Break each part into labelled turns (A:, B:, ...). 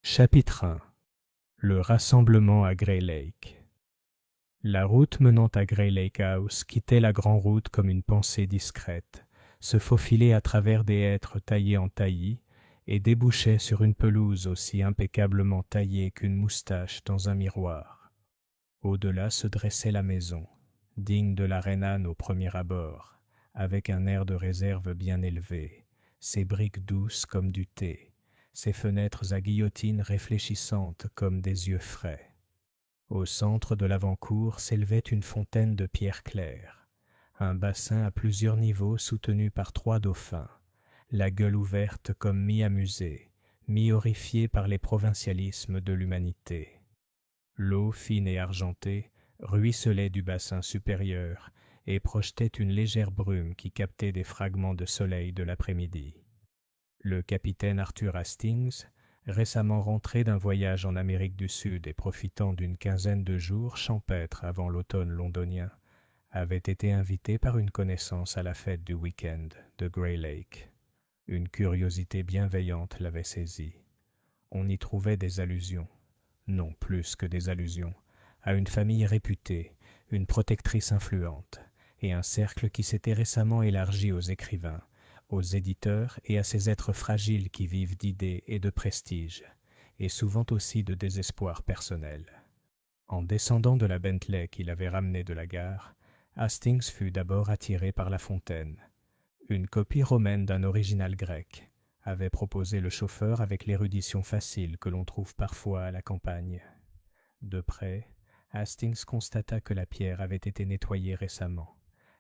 A: Chapitre 1. Le rassemblement à Grey Lake. La route menant à Grey Lake House quittait la grande route comme une pensée discrète, se faufilait à travers des hêtres taillés en taillis et débouchait sur une pelouse aussi impeccablement taillée qu'une moustache dans un miroir. Au-delà se dressait la maison, digne de la reine Anne au premier abord, avec un air de réserve bien élevé, ses briques douces comme du thé, ses fenêtres à guillotine réfléchissantes comme des yeux frais. Au centre de l'avant-cour s'élevait une fontaine de pierre claire, un bassin à plusieurs niveaux soutenu par 3 dauphins, la gueule ouverte comme mi-amusée, mi-horrifiée par les provincialismes de l'humanité. L'eau fine et argentée ruisselait du bassin supérieur et projetait une légère brume qui captait des fragments de soleil de l'après-midi. Le capitaine Arthur Hastings, récemment rentré d'un voyage en Amérique du Sud et profitant d'une quinzaine de jours champêtres avant l'automne londonien, avait été invité par une connaissance à la fête du week-end de Grey Lake. Une curiosité bienveillante l'avait saisi. On y trouvait des allusions, non plus que des allusions, à une famille réputée, une protectrice influente, et un cercle qui s'était récemment élargi aux écrivains, aux éditeurs et à ces êtres fragiles qui vivent d'idées et de prestige, et souvent aussi de désespoir personnel. En descendant de la Bentley qu'il avait ramenée de la gare, Hastings fut d'abord attiré par la fontaine. Une copie romaine d'un original grec avait proposé le chauffeur avec l'érudition facile que l'on trouve parfois à la campagne. De près, Hastings constata que la pierre avait été nettoyée récemment.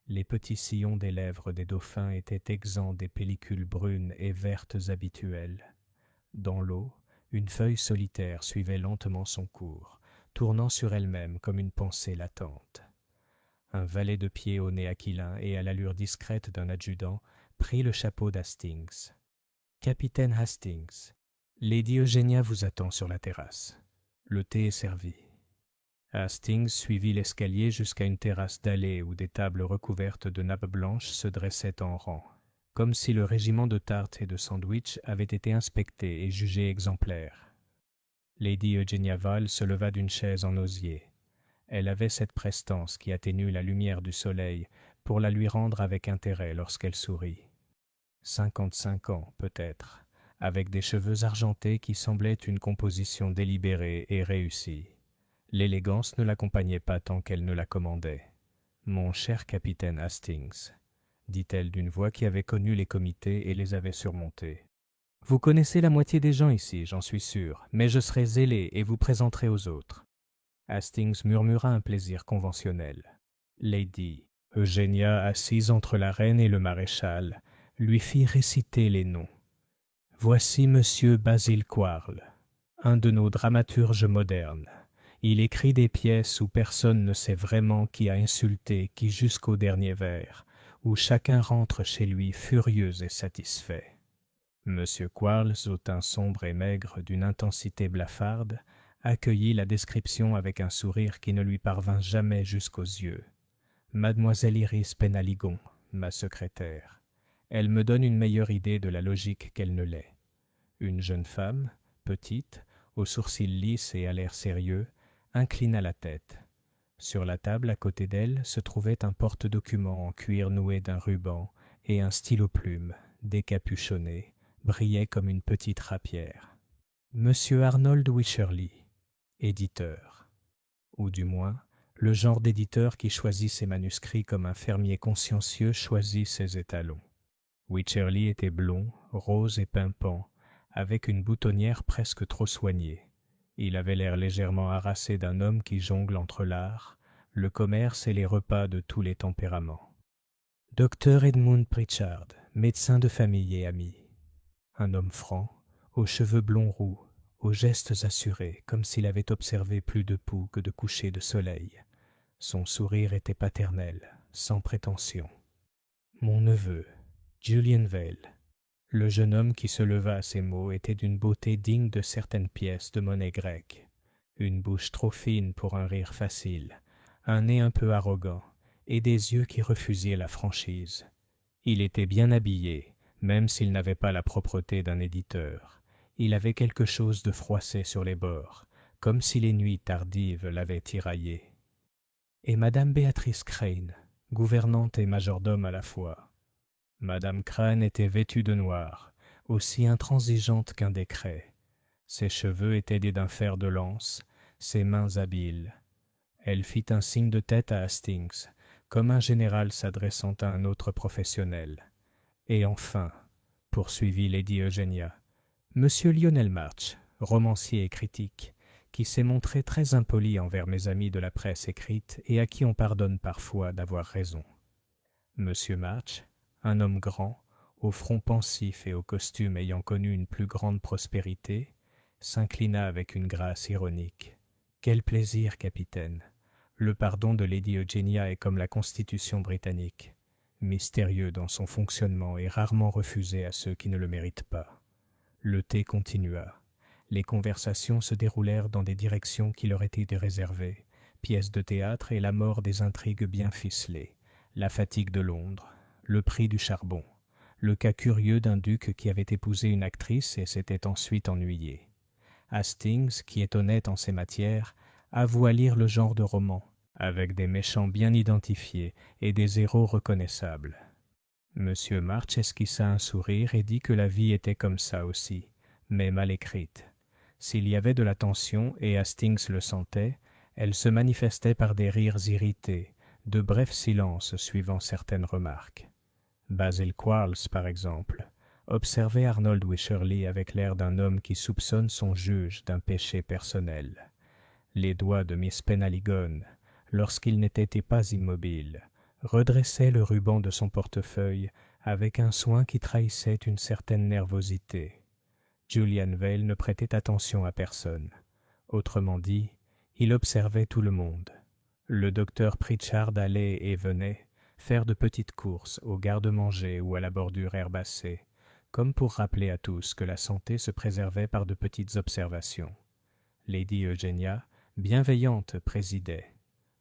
A: Les petits sillons des lèvres des dauphins étaient exempts des pellicules brunes et vertes habituelles. Dans l'eau, une feuille solitaire suivait lentement son cours, tournant sur elle-même comme une pensée latente. Un valet de pied au nez aquilin et à l'allure discrète d'un adjudant prit le chapeau d'Hastings. « Capitaine Hastings, Lady Eugénia vous attend sur la terrasse. Le thé est servi. » Hastings suivit l'escalier jusqu'à une terrasse dallée où des tables recouvertes de nappes blanches se dressaient en rang, comme si le régiment de tartes et de sandwichs avait été inspecté et jugé exemplaire. Lady Eugénia Vale se leva d'une chaise en osier. Elle avait cette prestance qui atténue la lumière du soleil pour la lui rendre avec intérêt lorsqu'elle sourit. 55 ans, peut-être, avec des cheveux argentés qui semblaient une composition délibérée et réussie. L'élégance ne l'accompagnait pas tant qu'elle ne la commandait. « Mon cher capitaine Hastings, » dit-elle d'une voix qui avait connu les comités et les avait surmontés. « Vous connaissez la moitié des gens ici, j'en suis sûr, mais je serai zélé et vous présenterai aux autres. » Hastings murmura un plaisir conventionnel. Lady Eugénia, assise entre la reine et le maréchal, lui fit réciter les noms. « Voici Monsieur Basil Quarles, un de nos dramaturges modernes. Il écrit des pièces où personne ne sait vraiment qui a insulté qui jusqu'au dernier vers, où chacun rentre chez lui furieux et satisfait. » Monsieur Quarles, au teint sombre et maigre d'une intensité blafarde, accueillit la description avec un sourire qui ne lui parvint jamais jusqu'aux yeux. « Mademoiselle Iris Penaligon, ma secrétaire. Elle me donne une meilleure idée de la logique qu'elle ne l'est. » Une jeune femme, petite, aux sourcils lisses et à l'air sérieux, inclina la tête. Sur la table à côté d'elle se trouvait un porte-document en cuir noué d'un ruban et un stylo-plume, décapuchonné, brillait comme une petite rapière. Monsieur Arnold Wycherley, éditeur. Ou du moins, le genre d'éditeur qui choisit ses manuscrits comme un fermier consciencieux choisit ses étalons. Wycherley était blond, rose et pimpant, avec une boutonnière presque trop soignée. Il avait l'air légèrement harassé d'un homme qui jongle entre l'art, le commerce et les repas de tous les tempéraments. Dr Edmund Pritchard, médecin de famille et ami. Un homme franc, aux cheveux blonds roux, aux gestes assurés, comme s'il avait observé plus de poux que de couchers de soleil. Son sourire était paternel, sans prétention. Mon neveu, Julian Vale. Le jeune homme qui se leva à ces mots était d'une beauté digne de certaines pièces de monnaie grecque. Une bouche trop fine pour un rire facile, un nez un peu arrogant, et des yeux qui refusaient la franchise. Il était bien habillé, même s'il n'avait pas la propreté d'un éditeur. Il avait quelque chose de froissé sur les bords, comme si les nuits tardives l'avaient tiraillé. Et madame Béatrice Crane, gouvernante et majordome à la fois. Madame Crane était vêtue de noir, aussi intransigeante qu'un décret. Ses cheveux étaient d'un fer de lance, ses mains habiles. Elle fit un signe de tête à Hastings, comme un général s'adressant à un autre professionnel. Et enfin, poursuivit Lady Eugenia, Monsieur Lionel March, romancier et critique, qui s'est montré très impoli envers mes amis de la presse écrite et à qui on pardonne parfois d'avoir raison. Monsieur March, un homme grand, au front pensif et au costume ayant connu une plus grande prospérité, s'inclina avec une grâce ironique. « Quel plaisir, capitaine! Le pardon de Lady Eugenia est comme la Constitution britannique, mystérieux dans son fonctionnement et rarement refusé à ceux qui ne le méritent pas. » Le thé continua. Les conversations se déroulèrent dans des directions qui leur étaient réservées, pièces de théâtre et la mort des intrigues bien ficelées, la fatigue de Londres, le prix du charbon, le cas curieux d'un duc qui avait épousé une actrice et s'était ensuite ennuyé. Hastings, qui est honnête en ces matières, avoua lire le genre de roman, avec des méchants bien identifiés et des héros reconnaissables. Monsieur March esquissa un sourire et dit que la vie était comme ça aussi, mais mal écrite. S'il y avait de la tension, et Hastings le sentait, elle se manifestait par des rires irrités, de brefs silences suivant certaines remarques. Basil Quarles, par exemple, observait Arnold Wycherley avec l'air d'un homme qui soupçonne son juge d'un péché personnel. Les doigts de Miss Penhaligon, lorsqu'il n'était pas immobile, redressait le ruban de son portefeuille avec un soin qui trahissait une certaine nervosité. Julian Vale ne prêtait attention à personne. Autrement dit, il observait tout le monde. Le docteur Pritchard allait et venait, faire de petites courses au garde-manger ou à la bordure herbacée, comme pour rappeler à tous que la santé se préservait par de petites observations. Lady Eugenia, bienveillante, présidait.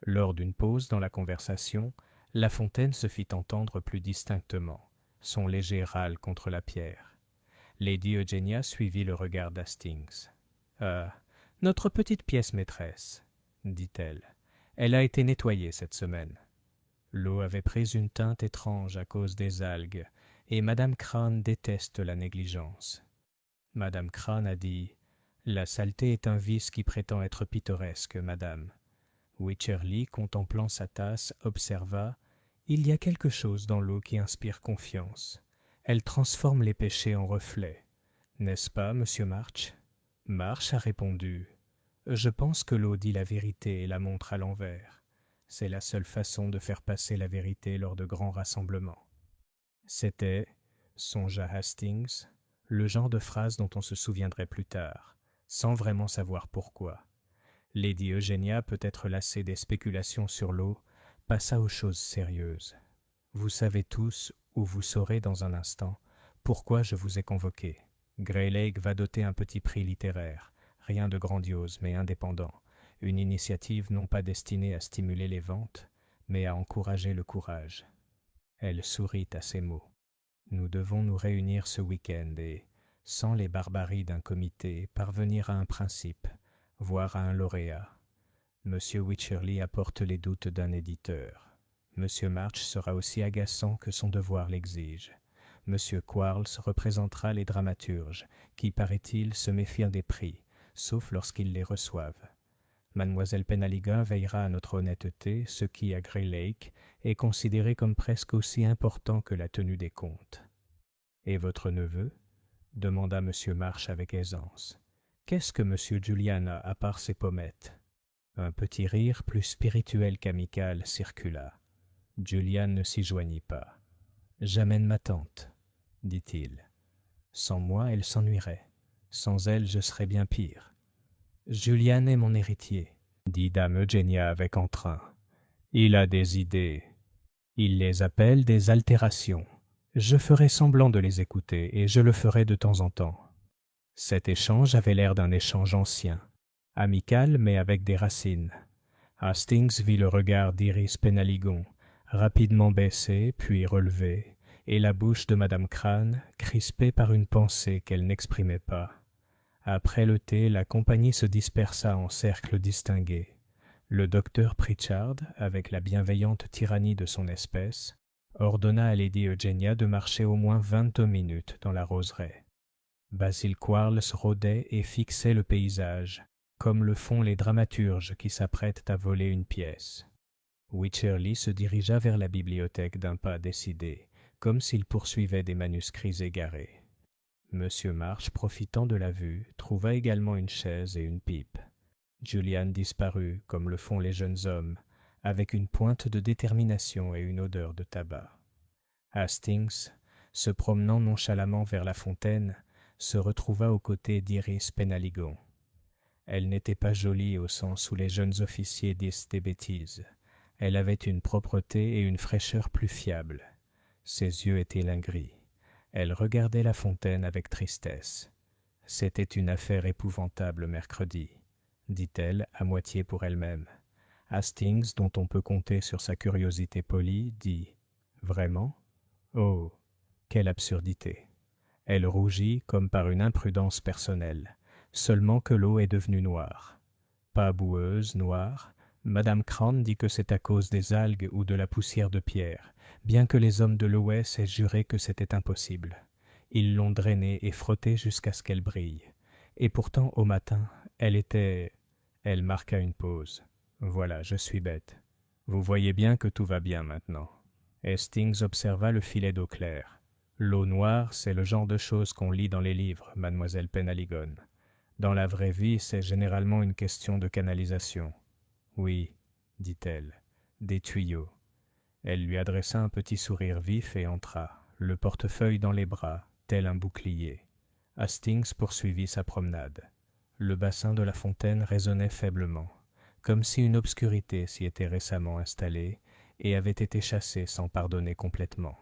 A: Lors d'une pause dans la conversation, La Fontaine se fit entendre plus distinctement, son léger râle contre la pierre. Lady Eugenia suivit le regard d'Hastings. « Ah, notre petite pièce maîtresse, » dit-elle. « Elle a été nettoyée cette semaine. » L'eau avait pris une teinte étrange à cause des algues, et Madame Crane déteste la négligence. Madame Crane a dit « La saleté est un vice qui prétend être pittoresque, madame. » Wycherley, contemplant sa tasse, observa « Il y a quelque chose dans l'eau qui inspire confiance. Elle transforme les péchés en reflets. N'est-ce pas, monsieur March ?» March a répondu « Je pense que l'eau dit la vérité et la montre à l'envers. C'est la seule façon de faire passer la vérité lors de grands rassemblements. » C'était, songea Hastings, le genre de phrase dont on se souviendrait plus tard, sans vraiment savoir pourquoi. Lady Eugenia, peut-être lassée des spéculations sur l'eau, passa aux choses sérieuses. Vous savez tous, ou vous saurez dans un instant, pourquoi je vous ai convoqué. Greylake va doter un petit prix littéraire, rien de grandiose mais indépendant, une initiative non pas destinée à stimuler les ventes, mais à encourager le courage. Elle sourit à ces mots. Nous devons nous réunir ce week-end et, sans les barbaries d'un comité, parvenir à un principe, voire à un lauréat. M. Wycherley apporte les doutes d'un éditeur. M. March sera aussi agaçant que son devoir l'exige. M. Quarles représentera les dramaturges, qui, paraît-il, se méfient des prix, sauf lorsqu'ils les reçoivent. Mademoiselle Penhaligon veillera à notre honnêteté, ce qui, à Greylake, est considéré comme presque aussi important que la tenue des comptes. « Et votre neveu ?» demanda M. March avec aisance. « Qu'est-ce que M. Julian a à part ses pommettes ?» Un petit rire plus spirituel qu'amical circula. Julian ne s'y joignit pas. « J'amène ma tante, » dit-il. « Sans moi, elle s'ennuierait. Sans elle, je serais bien pire. » « Julian est mon héritier, » dit dame Eugenia avec entrain. « Il a des idées. Il les appelle des altérations. Je ferai semblant de les écouter, et je le ferai de temps en temps. » Cet échange avait l'air d'un échange ancien, amical mais avec des racines. Hastings vit le regard d'Iris Penhaligon, rapidement baissé, puis relevé, et la bouche de Madame Crane, crispée par une pensée qu'elle n'exprimait pas. Après le thé, la compagnie se dispersa en cercles distingués. Le docteur Pritchard, avec la bienveillante tyrannie de son espèce, ordonna à Lady Eugenia de marcher au moins 22 minutes dans la roseraie. Basil Quarles rôdait et fixait le paysage, comme le font les dramaturges qui s'apprêtent à voler une pièce. Wycherley se dirigea vers la bibliothèque d'un pas décidé, comme s'il poursuivait des manuscrits égarés. Monsieur March, profitant de la vue, trouva également une chaise et une pipe. Julian disparut, comme le font les jeunes hommes, avec une pointe de détermination et une odeur de tabac. Hastings, se promenant nonchalamment vers la fontaine, se retrouva aux côtés d'Iris Penaligon. Elle n'était pas jolie au sens où les jeunes officiers disent des bêtises. Elle avait une propreté et une fraîcheur plus fiables. Ses yeux étaient lin gris. Elle regardait la fontaine avec tristesse. « C'était une affaire épouvantable mercredi, » dit-elle à moitié pour elle-même. Hastings, dont on peut compter sur sa curiosité polie, dit « Vraiment ? Oh, quelle absurdité !» Elle rougit comme par une imprudence personnelle, seulement que l'eau est devenue noire. Pas boueuse, noire. Madame Crane dit que c'est à cause des algues ou de la poussière de pierre, bien que les hommes de l'Ouest aient juré que c'était impossible. Ils l'ont drainée et frottée jusqu'à ce qu'elle brille. Et pourtant, au matin, elle était... Elle marqua une pause. Voilà, je suis bête. Vous voyez bien que tout va bien maintenant. Hastings observa le filet d'eau claire. L'eau noire, c'est le genre de choses qu'on lit dans les livres, mademoiselle Penaligon. Dans la vraie vie, c'est généralement une question de canalisation. Oui, dit-elle, des tuyaux. Elle lui adressa un petit sourire vif et entra, le portefeuille dans les bras, tel un bouclier. Hastings poursuivit sa promenade. Le bassin de la fontaine résonnait faiblement, comme si une obscurité s'y était récemment installée et avait été chassée sans pardonner complètement.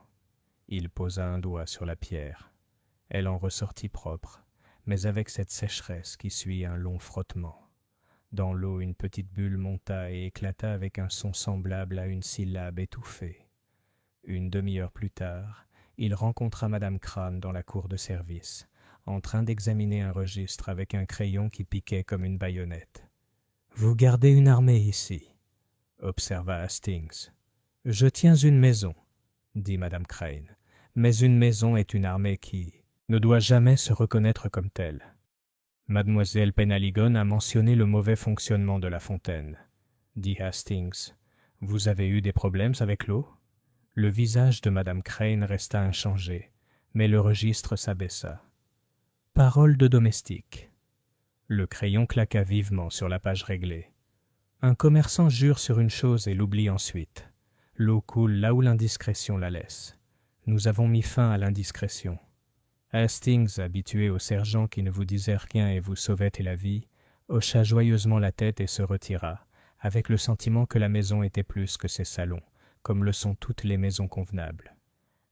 A: Il posa un doigt sur la pierre. Elle en ressortit propre, mais avec cette sécheresse qui suit un long frottement. Dans l'eau, une petite bulle monta et éclata avec un son semblable à une syllabe étouffée. Une demi-heure plus tard, il rencontra Madame Crane dans la cour de service, en train d'examiner un registre avec un crayon qui piquait comme une baïonnette. « Vous gardez une armée ici, » observa Hastings. « Je tiens une maison, » dit Madame Crane, « mais une maison est une armée qui ne doit jamais se reconnaître comme telle. » Mademoiselle Penaligon a mentionné le mauvais fonctionnement de la fontaine, dit Hastings. « Vous avez eu des problèmes avec l'eau ?» Le visage de Madame Crane resta inchangé, mais le registre s'abaissa. « Parole de domestique. » Le crayon claqua vivement sur la page réglée. « Un commerçant jure sur une chose et l'oublie ensuite. L'eau coule là où l'indiscrétion la laisse. Nous avons mis fin à l'indiscrétion. » Hastings, habitué aux sergents qui ne vous disaient rien et vous sauvaient la vie, hocha joyeusement la tête et se retira, avec le sentiment que la maison était plus que ses salons, comme le sont toutes les maisons convenables.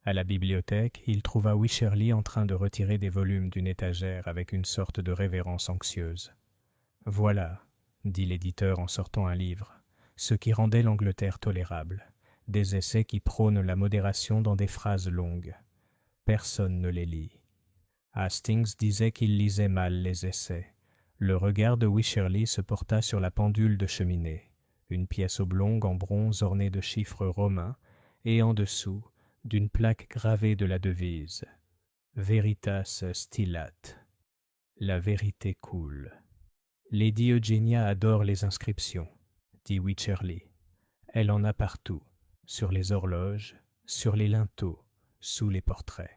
A: À la bibliothèque, il trouva Wycherley en train de retirer des volumes d'une étagère avec une sorte de révérence anxieuse. « Voilà, » dit l'éditeur en sortant un livre, « ce qui rendait l'Angleterre tolérable, des essais qui prônent la modération dans des phrases longues. Personne ne les lit. » Hastings disait qu'il lisait mal les essais. Le regard de Wycherley se porta sur la pendule de cheminée, une pièce oblongue en bronze ornée de chiffres romains, et en dessous, d'une plaque gravée de la devise « Veritas stillat » La vérité coule. « Lady Eugenia adore les inscriptions, » dit Wycherley. « Elle en a partout, sur les horloges, sur les linteaux, sous les portraits.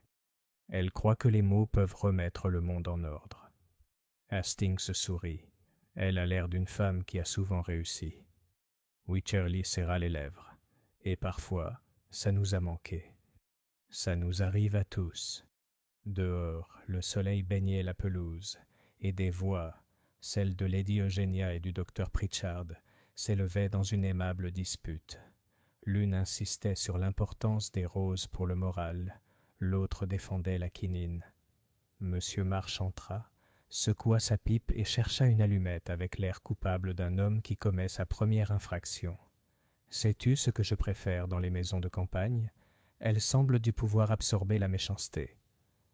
A: Elle croit que les mots peuvent remettre le monde en ordre. » Hastings sourit. Elle a l'air d'une femme qui a souvent réussi. Wycherley serra les lèvres. Et parfois, ça nous a manqué. Ça nous arrive à tous. Dehors, le soleil baignait la pelouse, et des voix, celles de Lady Eugenia et du docteur Pritchard, s'élevaient dans une aimable dispute. L'une insistait sur l'importance des roses pour le moral, l'autre défendait la quinine. Monsieur March entra, secoua sa pipe et chercha une allumette avec l'air coupable d'un homme qui commet sa première infraction. « Sais-tu ce que je préfère dans les maisons de campagne ? Elles semblent du pouvoir absorber la méchanceté.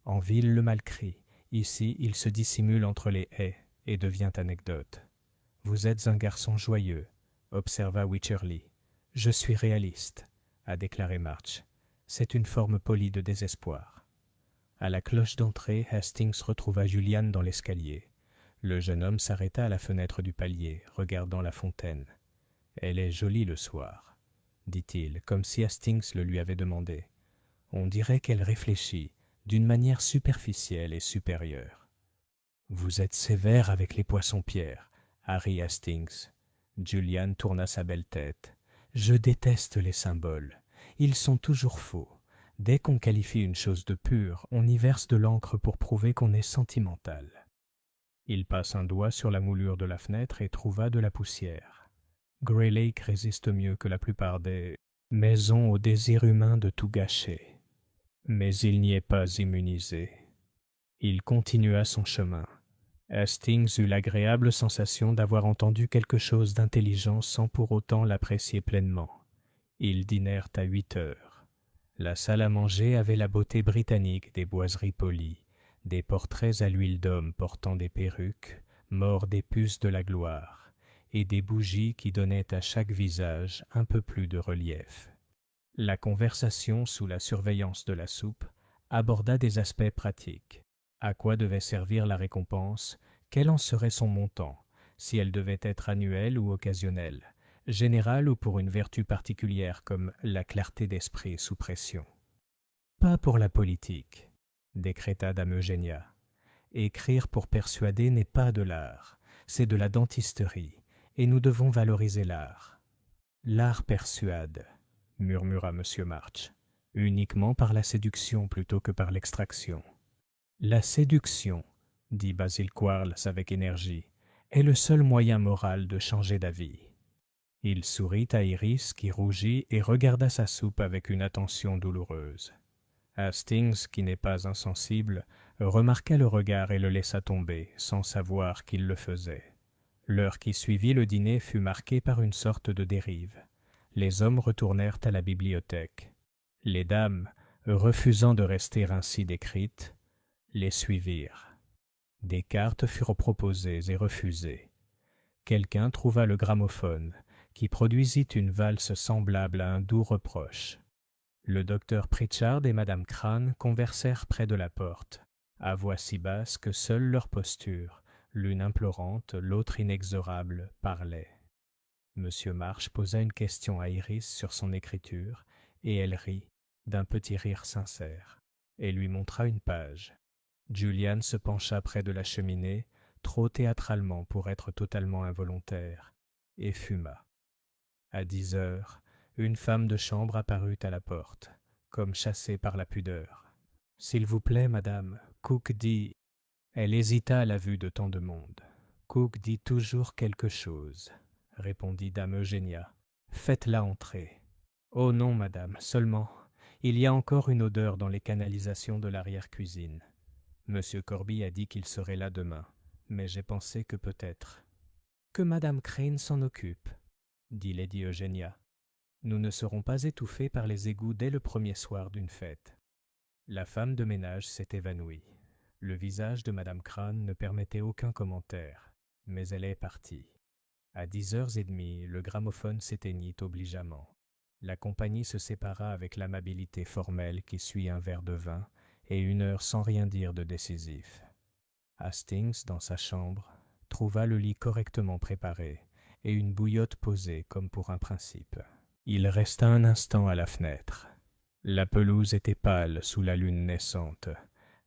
A: En ville, le mal crie, Ici, il se dissimule entre les haies et devient anecdote. « Vous êtes un garçon joyeux, » observa Wycherley. « Je suis réaliste, » a déclaré March. « C'est une forme polie de désespoir. » À la cloche d'entrée, Hastings retrouva Julian dans l'escalier. Le jeune homme s'arrêta à la fenêtre du palier, regardant la fontaine. « Elle est jolie le soir, » dit-il, comme si Hastings le lui avait demandé. « On dirait qu'elle réfléchit, d'une manière superficielle et supérieure. »« Vous êtes sévère avec les poissons-pierres, Harry Hastings. » Julian tourna sa belle tête. « Je déteste les symboles. Ils sont toujours faux. Dès qu'on qualifie une chose de pure, on y verse de l'encre pour prouver qu'on est sentimental. » Il passe un doigt sur la moulure de la fenêtre et trouva de la poussière. Grey Lake résiste mieux que la plupart des maisons au désir humain de tout gâcher. Mais il n'y est pas immunisé. Il continua son chemin. Hastings eut l'agréable sensation d'avoir entendu quelque chose d'intelligent sans pour autant l'apprécier pleinement. Ils dînèrent à 8 heures. La salle à manger avait la beauté britannique des boiseries polies, des portraits à l'huile d'homme portant des perruques, morts des puces de la gloire, et des bougies qui donnaient à chaque visage un peu plus de relief. La conversation, sous la surveillance de la soupe, aborda des aspects pratiques. À quoi devait servir la récompense? Quel en serait son montant? Si elle devait être annuelle ou occasionnelle? Générale ou pour une vertu particulière comme la clarté d'esprit sous pression? « Pas pour la politique, » décréta dame Eugénia. « Écrire pour persuader n'est pas de l'art, c'est de la dentisterie, et nous devons valoriser l'art. »« L'art persuade, » murmura M. March, « uniquement par la séduction plutôt que par l'extraction. »« La séduction, » dit Basil Quarles avec énergie, « est le seul moyen moral de changer d'avis. » Il sourit à Iris qui rougit et regarda sa soupe avec une attention douloureuse. Hastings, qui n'est pas insensible, remarqua le regard et le laissa tomber, sans savoir qu'il le faisait. L'heure qui suivit le dîner fut marquée par une sorte de dérive. Les hommes retournèrent à la bibliothèque. Les dames, refusant de rester ainsi décrites, les suivirent. Des cartes furent proposées et refusées. Quelqu'un trouva le gramophone, qui produisit une valse semblable à un doux reproche. Le docteur Pritchard et madame Crane conversèrent près de la porte, à voix si basse que seule leur posture, l'une implorante, l'autre inexorable, parlait. Monsieur March posa une question à Iris sur son écriture, et elle rit, d'un petit rire sincère, et lui montra une page. Julian se pencha près de la cheminée, trop théâtralement pour être totalement involontaire, et fuma. À 10 heures, une femme de chambre apparut à la porte, comme chassée par la pudeur. « S'il vous plaît, madame, Cook dit... » Elle hésita à la vue de tant de monde. « Cook dit toujours quelque chose, » répondit dame Eugénia. « Faites-la entrer. »« Oh non, madame, seulement, il y a encore une odeur dans les canalisations de l'arrière-cuisine. Monsieur Corby a dit qu'il serait là demain, mais j'ai pensé que peut-être... »« Que madame Crane s'en occupe, » dit lady Eugénia. « Nous ne serons pas étouffés par les égouts dès le premier soir d'une fête. » La femme de ménage s'est évanouie. Le visage de madame Crane ne permettait aucun commentaire, mais elle est partie. À 10h30, le gramophone s'éteignit obligeamment. La compagnie se sépara avec l'amabilité formelle qui suit un verre de vin et une heure sans rien dire de décisif. Hastings, dans sa chambre, trouva le lit correctement préparé et une bouillotte posée comme pour un principe. Il resta un instant à la fenêtre. La pelouse était pâle sous la lune naissante.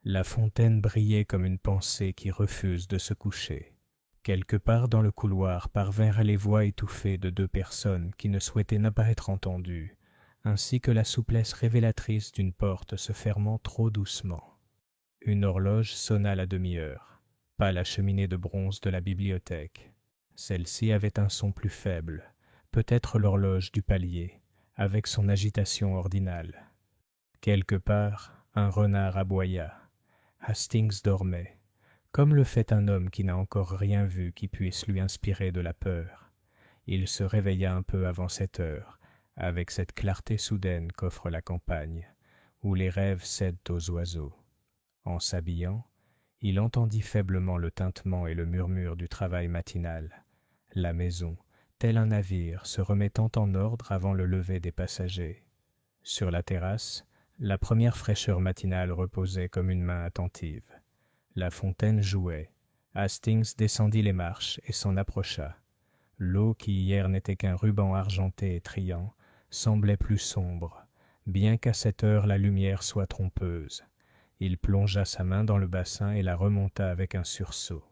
A: La fontaine brillait comme une pensée qui refuse de se coucher. Quelque part dans le couloir parvinrent les voix étouffées de 2 personnes qui ne souhaitaient ne pas être entendues, ainsi que la souplesse révélatrice d'une porte se fermant trop doucement. Une horloge sonna la demi-heure, pas la cheminée de bronze de la bibliothèque. Celle-ci avait un son plus faible, peut-être l'horloge du palier, avec son agitation ordinale. Quelque part, un renard aboya. Hastings dormait, comme le fait un homme qui n'a encore rien vu qui puisse lui inspirer de la peur. Il se réveilla un peu avant 7 heures, avec cette clarté soudaine qu'offre la campagne, où les rêves cèdent aux oiseaux. En s'habillant, Il entendit faiblement le tintement et le murmure du travail matinal. La maison, tel un navire, se remettant en ordre avant le lever des passagers. Sur la terrasse, la première fraîcheur matinale reposait comme une main attentive. La fontaine jouait. Hastings descendit les marches et s'en approcha. L'eau, qui hier n'était qu'un ruban argenté et triant, semblait plus sombre, bien qu'à cette heure la lumière soit trompeuse. Il plongea sa main dans le bassin et la remonta avec un sursaut.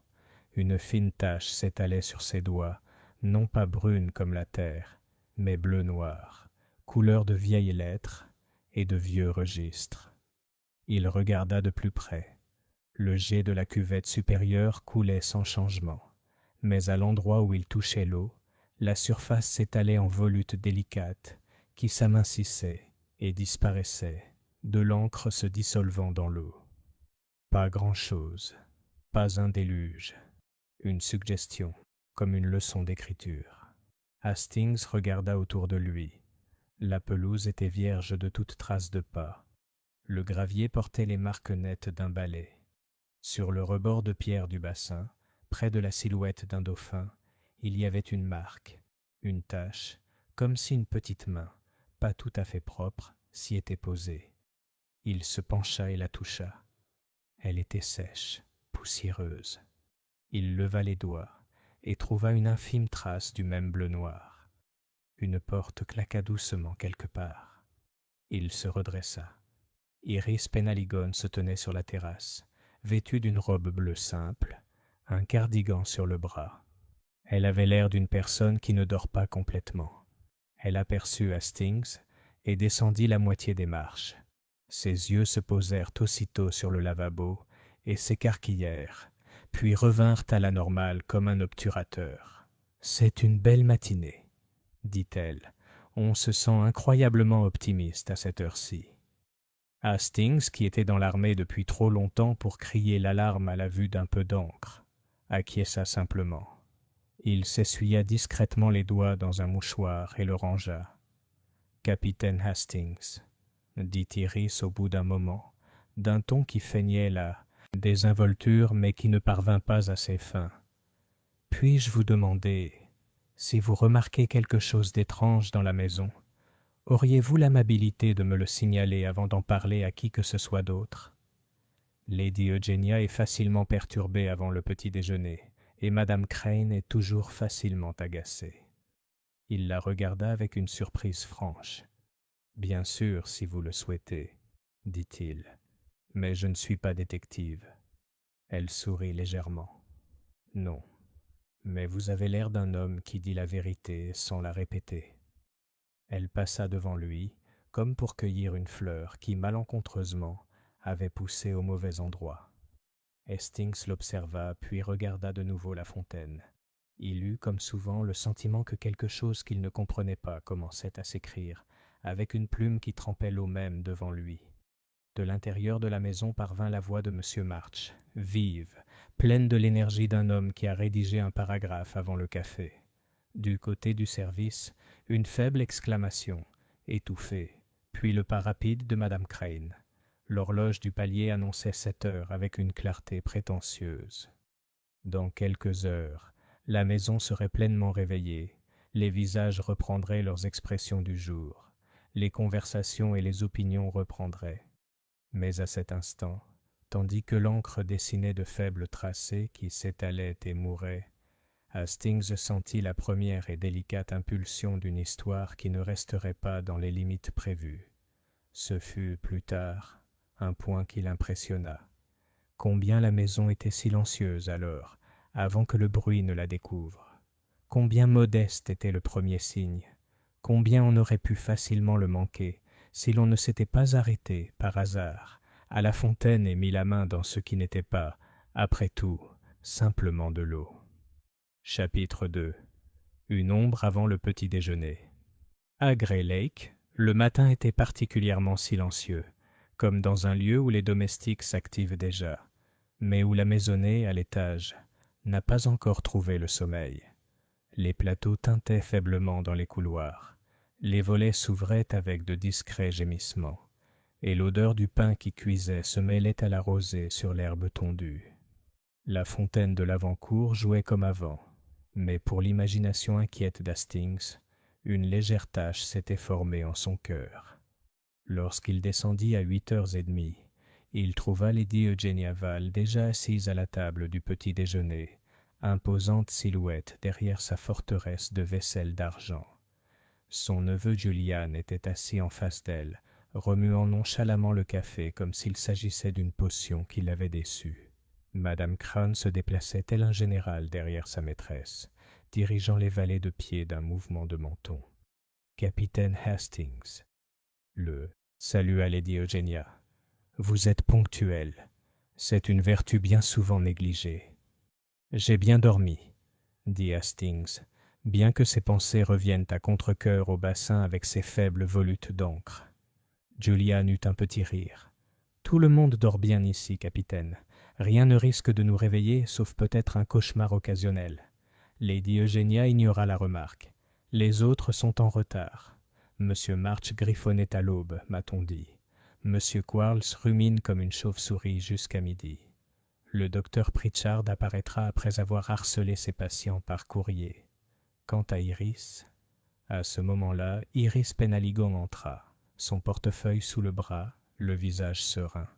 A: Une fine tache s'étalait sur ses doigts, non pas brune comme la terre, mais bleu-noir, couleur de vieilles lettres et de vieux registres. Il regarda de plus près. Le jet de la cuvette supérieure coulait sans changement, mais à l'endroit où il touchait l'eau, la surface s'étalait en volutes délicates qui s'amincissaient et disparaissaient, de l'encre se dissolvant dans l'eau. Pas grand-chose, pas un déluge, une suggestion, comme une leçon d'écriture. Hastings regarda autour de lui. La pelouse était vierge de toute trace de pas. Le gravier portait les marques nettes d'un balai. Sur le rebord de pierre du bassin, près de la silhouette d'un dauphin, il y avait une marque, une tache, comme si une petite main, pas tout à fait propre, s'y était posée. Il se pencha et la toucha. Elle était sèche, poussiéreuse. Il leva les doigts et trouva une infime trace du même bleu-noir. Une porte claqua doucement quelque part. Il se redressa. Iris Penhaligon se tenait sur la terrasse, vêtue d'une robe bleue simple, un cardigan sur le bras. Elle avait l'air d'une personne qui ne dort pas complètement. Elle aperçut Hastings et descendit la moitié des marches. Ses yeux se posèrent aussitôt sur le lavabo et s'écarquillèrent, puis revinrent à la normale comme un obturateur. « C'est une belle matinée, » dit-elle. « On se sent incroyablement optimiste à cette heure-ci. » Hastings, qui était dans l'armée depuis trop longtemps pour crier l'alarme à la vue d'un peu d'encre, acquiesça simplement. Il s'essuya discrètement les doigts dans un mouchoir et le rangea. « Capitaine Hastings, » dit Iris au bout d'un moment, d'un ton qui feignait la désinvolture mais qui ne parvint pas à ses fins. « Puis-je vous demander si vous remarquez quelque chose d'étrange dans la maison? Auriez-vous l'amabilité de me le signaler avant d'en parler à qui que ce soit d'autre? » Lady Eugenia est facilement perturbée avant le petit déjeuner, et Madame Crane est toujours facilement agacée. Il la regarda avec une surprise franche. « Bien sûr, si vous le souhaitez, » dit-il, « mais je ne suis pas détective. » Elle sourit légèrement. « Non, mais vous avez l'air d'un homme qui dit la vérité sans la répéter. » Elle passa devant lui, comme pour cueillir une fleur qui, malencontreusement, avait poussé au mauvais endroit. Hastings l'observa, puis regarda de nouveau la fontaine. Il eut, comme souvent, le sentiment que quelque chose qu'il ne comprenait pas commençait à s'écrire, avec une plume qui trempait l'eau même devant lui. De l'intérieur de la maison parvint la voix de M. March, vive, pleine de l'énergie d'un homme qui a rédigé un paragraphe avant le café. Du côté du service, une faible exclamation, étouffée, puis le pas rapide de Madame Crane. L'horloge du palier annonçait 7 heures avec une clarté prétentieuse. Dans quelques heures, la maison serait pleinement réveillée, les visages reprendraient leurs expressions du jour, les conversations et les opinions reprendraient. Mais à cet instant, tandis que l'encre dessinait de faibles tracés qui s'étalaient et mouraient, Hastings sentit la première et délicate impulsion d'une histoire qui ne resterait pas dans les limites prévues. Ce fut, plus tard, un point qui l'impressionna. Combien la maison était silencieuse alors, avant que le bruit ne la découvre. Combien modeste était le premier signe. Combien on aurait pu facilement le manquer si l'on ne s'était pas arrêté, par hasard, à la fontaine et mis la main dans ce qui n'était pas, après tout, simplement de l'eau. Chapitre 2. Une ombre avant le petit déjeuner. À Grey Lake, le matin était particulièrement silencieux, comme dans un lieu où les domestiques s'activent déjà, mais où la maisonnée, à l'étage, n'a pas encore trouvé le sommeil. Les plateaux tintaient faiblement dans les couloirs, les volets s'ouvraient avec de discrets gémissements, et l'odeur du pain qui cuisait se mêlait à la rosée sur l'herbe tondue. La fontaine de l'avant-cour jouait comme avant, mais pour l'imagination inquiète d'Hastings, une légère tache s'était formée en son cœur. Lorsqu'il descendit à 8h30, il trouva Lady Eugenia Vale déjà assise à la table du petit déjeuner, imposante silhouette derrière sa forteresse de vaisselle d'argent. Son neveu Julian était assis en face d'elle, remuant nonchalamment le café comme s'il s'agissait d'une potion qui l'avait déçu. Madame Crane se déplaçait tel un général derrière sa maîtresse, dirigeant les valets de pied d'un mouvement de menton. Capitaine Hastings. Le salut à Lady Eugenia. Vous êtes ponctuel. C'est une vertu bien souvent négligée. J'ai bien dormi, dit Hastings, bien que ses pensées reviennent à contre-cœur au bassin avec ses faibles volutes d'encre. Julian eut un petit rire. Tout le monde dort bien ici, capitaine. Rien ne risque de nous réveiller, sauf peut-être un cauchemar occasionnel. Lady Eugenia ignora la remarque. Les autres sont en retard. Monsieur March griffonnait à l'aube, m'a-t-on dit. Monsieur Quarles rumine comme une chauve-souris jusqu'à midi. Le docteur Pritchard apparaîtra après avoir harcelé ses patients par courrier. Quant à Iris... À ce moment-là, Iris Penaligon entra, son portefeuille sous le bras, le visage serein.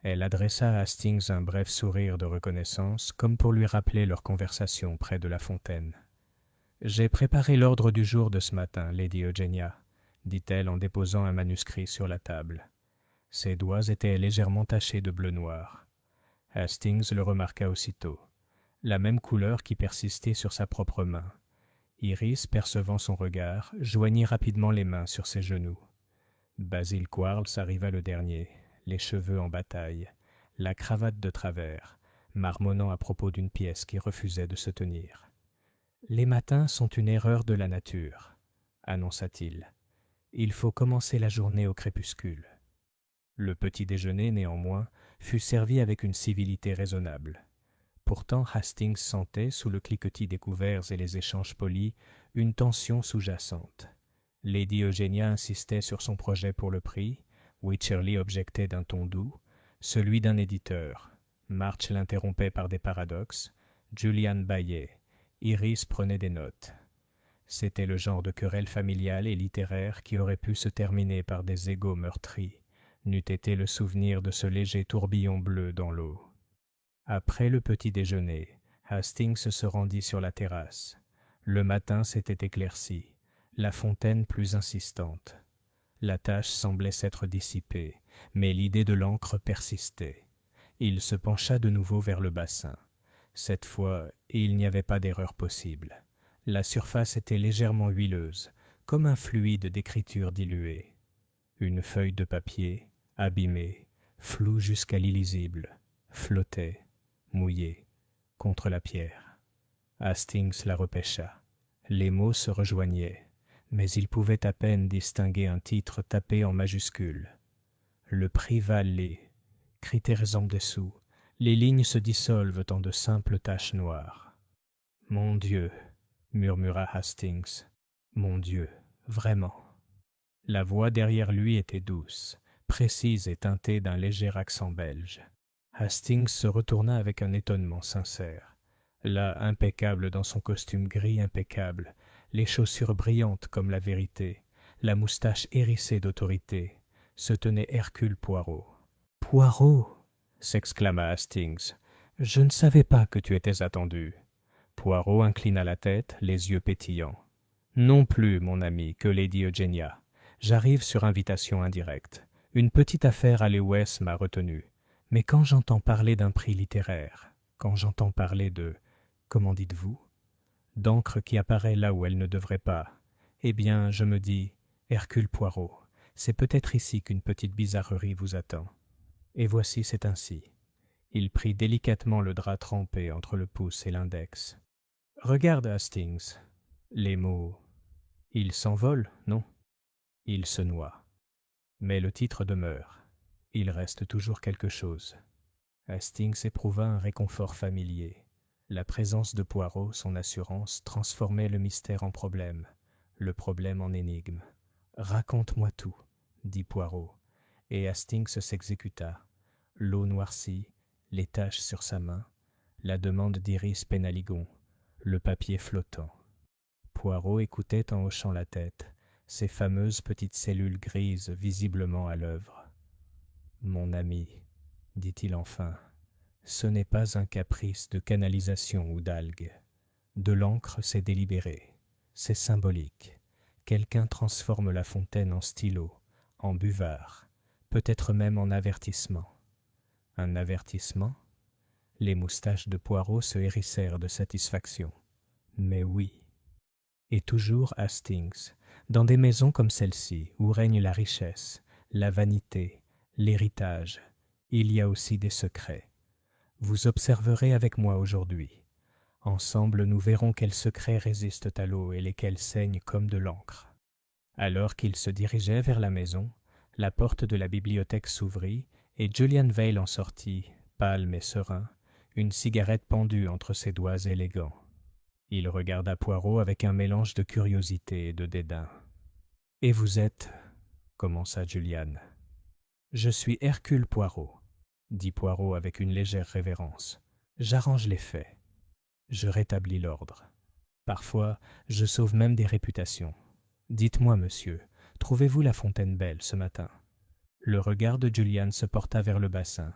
A: Elle adressa à Hastings un bref sourire de reconnaissance, comme pour lui rappeler leur conversation près de la fontaine. « J'ai préparé l'ordre du jour de ce matin, Lady Eugenia, » dit-elle en déposant un manuscrit sur la table. Ses doigts étaient légèrement tachés de bleu noir. Hastings le remarqua aussitôt. La même couleur qui persistait sur sa propre main. Iris, percevant son regard, joignit rapidement les mains sur ses genoux. Basil Quarles arriva le dernier, les cheveux en bataille, la cravate de travers, marmonnant à propos d'une pièce qui refusait de se tenir. « Les matins sont une erreur de la nature, » annonça-t-il. « Il faut commencer la journée au crépuscule. » Le petit déjeuner, néanmoins, fut servi avec une civilité raisonnable. Pourtant, Hastings sentait, sous le cliquetis des couverts et les échanges polis, une tension sous-jacente. Lady Eugenia insistait sur son projet pour le prix, Wycherley objectait d'un ton doux, celui d'un éditeur. March l'interrompait par des paradoxes, Julian bâillait, Iris prenait des notes. C'était le genre de querelle familiale et littéraire qui aurait pu se terminer par des égos meurtris, n'eût été le souvenir de ce léger tourbillon bleu dans l'eau. Après le petit déjeuner, Hastings se rendit sur la terrasse. Le matin s'était éclairci, la fontaine plus insistante. La tache semblait s'être dissipée, mais l'idée de l'encre persistait. Il se pencha de nouveau vers le bassin. Cette fois, il n'y avait pas d'erreur possible. La surface était légèrement huileuse, comme un fluide d'écriture diluée. Une feuille de papier, abîmée, floue jusqu'à l'illisible, flottait, mouillée, contre la pierre. Hastings la repêcha. Les mots se rejoignaient, mais il pouvait à peine distinguer un titre tapé en majuscules. Le prix Vallée, critères en dessous, les lignes se dissolvent en de simples taches noires. « Mon Dieu !» murmura Hastings. « Mon Dieu, vraiment !» La voix derrière lui était douce, précise et teintée d'un léger accent belge. Hastings se retourna avec un étonnement sincère. Là, impeccable dans son costume gris impeccable, les chaussures brillantes comme la vérité, la moustache hérissée d'autorité, se tenait Hercule Poirot. « Poirot !» s'exclama Hastings. « Je ne savais pas que tu étais attendu. » Poirot inclina la tête, les yeux pétillants. « Non plus, mon ami, que Lady Eugenia. J'arrive sur invitation indirecte. Une petite affaire à l'Ouest m'a retenu. Mais quand j'entends parler d'un prix littéraire, quand j'entends parler de, comment dites-vous, d'encre qui apparaît là où elle ne devrait pas, eh bien, je me dis, Hercule Poirot, c'est peut-être ici qu'une petite bizarrerie vous attend. Et voici, c'est ainsi. » Il prit délicatement le drap trempé entre le pouce et l'index. « Regarde, Hastings. Les mots. Il s'envole, non? Il se noie. Mais le titre demeure. Il reste toujours quelque chose. » Hastings éprouva un réconfort familier. La présence de Poirot, son assurance, transformait le mystère en problème, le problème en énigme. « Raconte-moi tout, » dit Poirot, et Hastings s'exécuta. L'eau noircie, les taches sur sa main, la demande d'Iris Penaligon, le papier flottant. Poirot écoutait en hochant la tête, ces fameuses petites cellules grises visiblement à l'œuvre. « Mon ami, dit-il enfin, ce n'est pas un caprice de canalisation ou d'algues. De l'encre, c'est délibéré, c'est symbolique. Quelqu'un transforme la fontaine en stylo, en buvard, peut-être même en avertissement. Un avertissement ? Les moustaches de Poirot se hérissèrent de satisfaction. Mais oui. Et toujours Hastings, dans des maisons comme celle-ci, où règne la richesse, la vanité, l'héritage, il y a aussi des secrets. Vous observerez avec moi aujourd'hui. Ensemble, nous verrons quels secrets résistent à l'eau et lesquels saignent comme de l'encre. » Alors qu'il se dirigeait vers la maison, la porte de la bibliothèque s'ouvrit et Julian Vale en sortit, pâle mais serein, une cigarette pendue entre ses doigts élégants. Il regarda Poirot avec un mélange de curiosité et de dédain. « Et vous êtes... » commença Julian. « Je suis Hercule Poirot, » dit Poirot avec une légère révérence. « J'arrange les faits. Je rétablis l'ordre. Parfois, je sauve même des réputations. Dites-moi, monsieur, trouvez-vous la fontaine belle ce matin ?» Le regard de Julian se porta vers le bassin.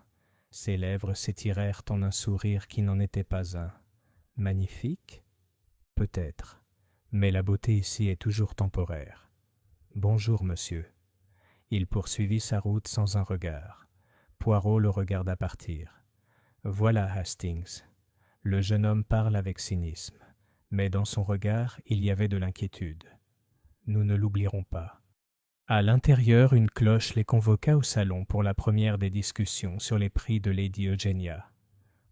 A: Ses lèvres s'étirèrent en un sourire qui n'en était pas un. « Magnifique ? Peut-être. Mais la beauté ici est toujours temporaire. Bonjour, monsieur. » Il poursuivit sa route sans un regard. Poirot le regarda partir. « Voilà Hastings. » Le jeune homme parle avec cynisme, mais dans son regard, il y avait de l'inquiétude. Nous ne l'oublierons pas. À l'intérieur, une cloche les convoqua au salon pour la première des discussions sur les prix de Lady Eugenia.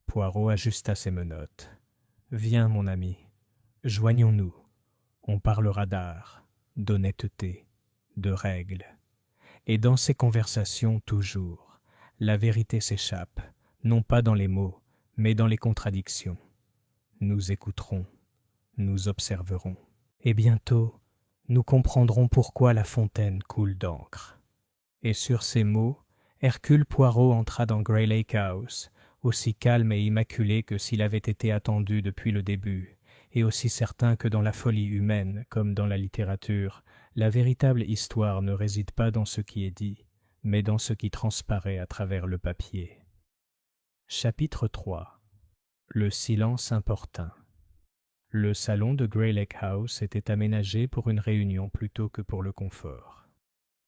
A: Poirot ajusta ses menottes. « Viens, mon ami. Joignons-nous. On parlera d'art, d'honnêteté, de règles. Et dans ces conversations, toujours, la vérité s'échappe, non pas dans les mots, mais dans les contradictions. Nous écouterons, nous observerons. Et bientôt, nous comprendrons pourquoi la fontaine coule d'encre. » Et sur ces mots, Hercule Poirot entra dans Greylake House, aussi calme et immaculé que s'il avait été attendu depuis le début, et aussi certain que dans la folie humaine, comme dans la littérature, la véritable histoire ne réside pas dans ce qui est dit, mais dans ce qui transparaît à travers le papier. Chapitre 3. Le silence importun. Le salon de Greylake House était aménagé pour une réunion plutôt que pour le confort.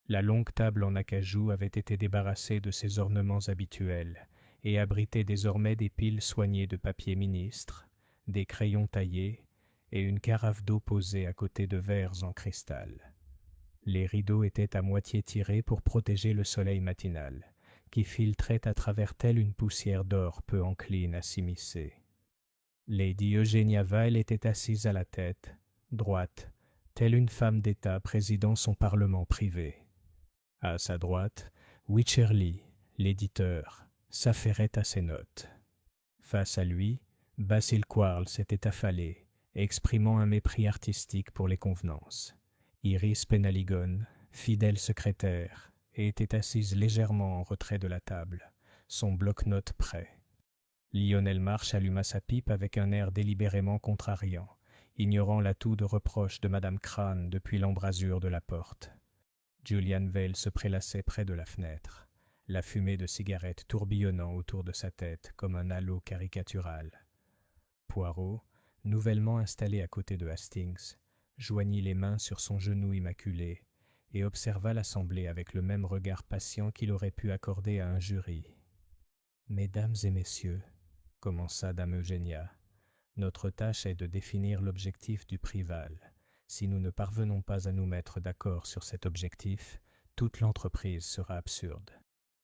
A: La longue table en acajou avait été débarrassée de ses ornements habituels et abritait désormais des piles soignées de papier ministre, des crayons taillés et une carafe d'eau posée à côté de verres en cristal. Les rideaux étaient à moitié tirés pour protéger le soleil matinal, qui filtrait à travers tel une poussière d'or peu encline à s'immiscer. Lady Eugenia Vale était assise à la tête, droite, telle une femme d'État présidant son parlement privé. À sa droite, Wycherley, l'éditeur, s'affairait à ses notes. Face à lui, Basil Quarles s'était affalé, exprimant un mépris artistique pour les convenances. Iris Penaligon, fidèle secrétaire, était assise légèrement en retrait de la table, son bloc-notes prêt. Lionel March alluma sa pipe avec un air délibérément contrariant, ignorant la toux de reproche de Madame Crane depuis l'embrasure de la porte. Julian Vale se prélassait près de la fenêtre, la fumée de cigarette tourbillonnant autour de sa tête comme un halo caricatural. Poirot, nouvellement installé à côté de Hastings, joignit les mains sur son genou immaculé et observa l'assemblée avec le même regard patient qu'il aurait pu accorder à un jury. « Mesdames et messieurs, » commença dame Eugenia, « notre tâche est de définir l'objectif du prix Val. Si nous ne parvenons pas à nous mettre d'accord sur cet objectif, toute l'entreprise sera absurde. »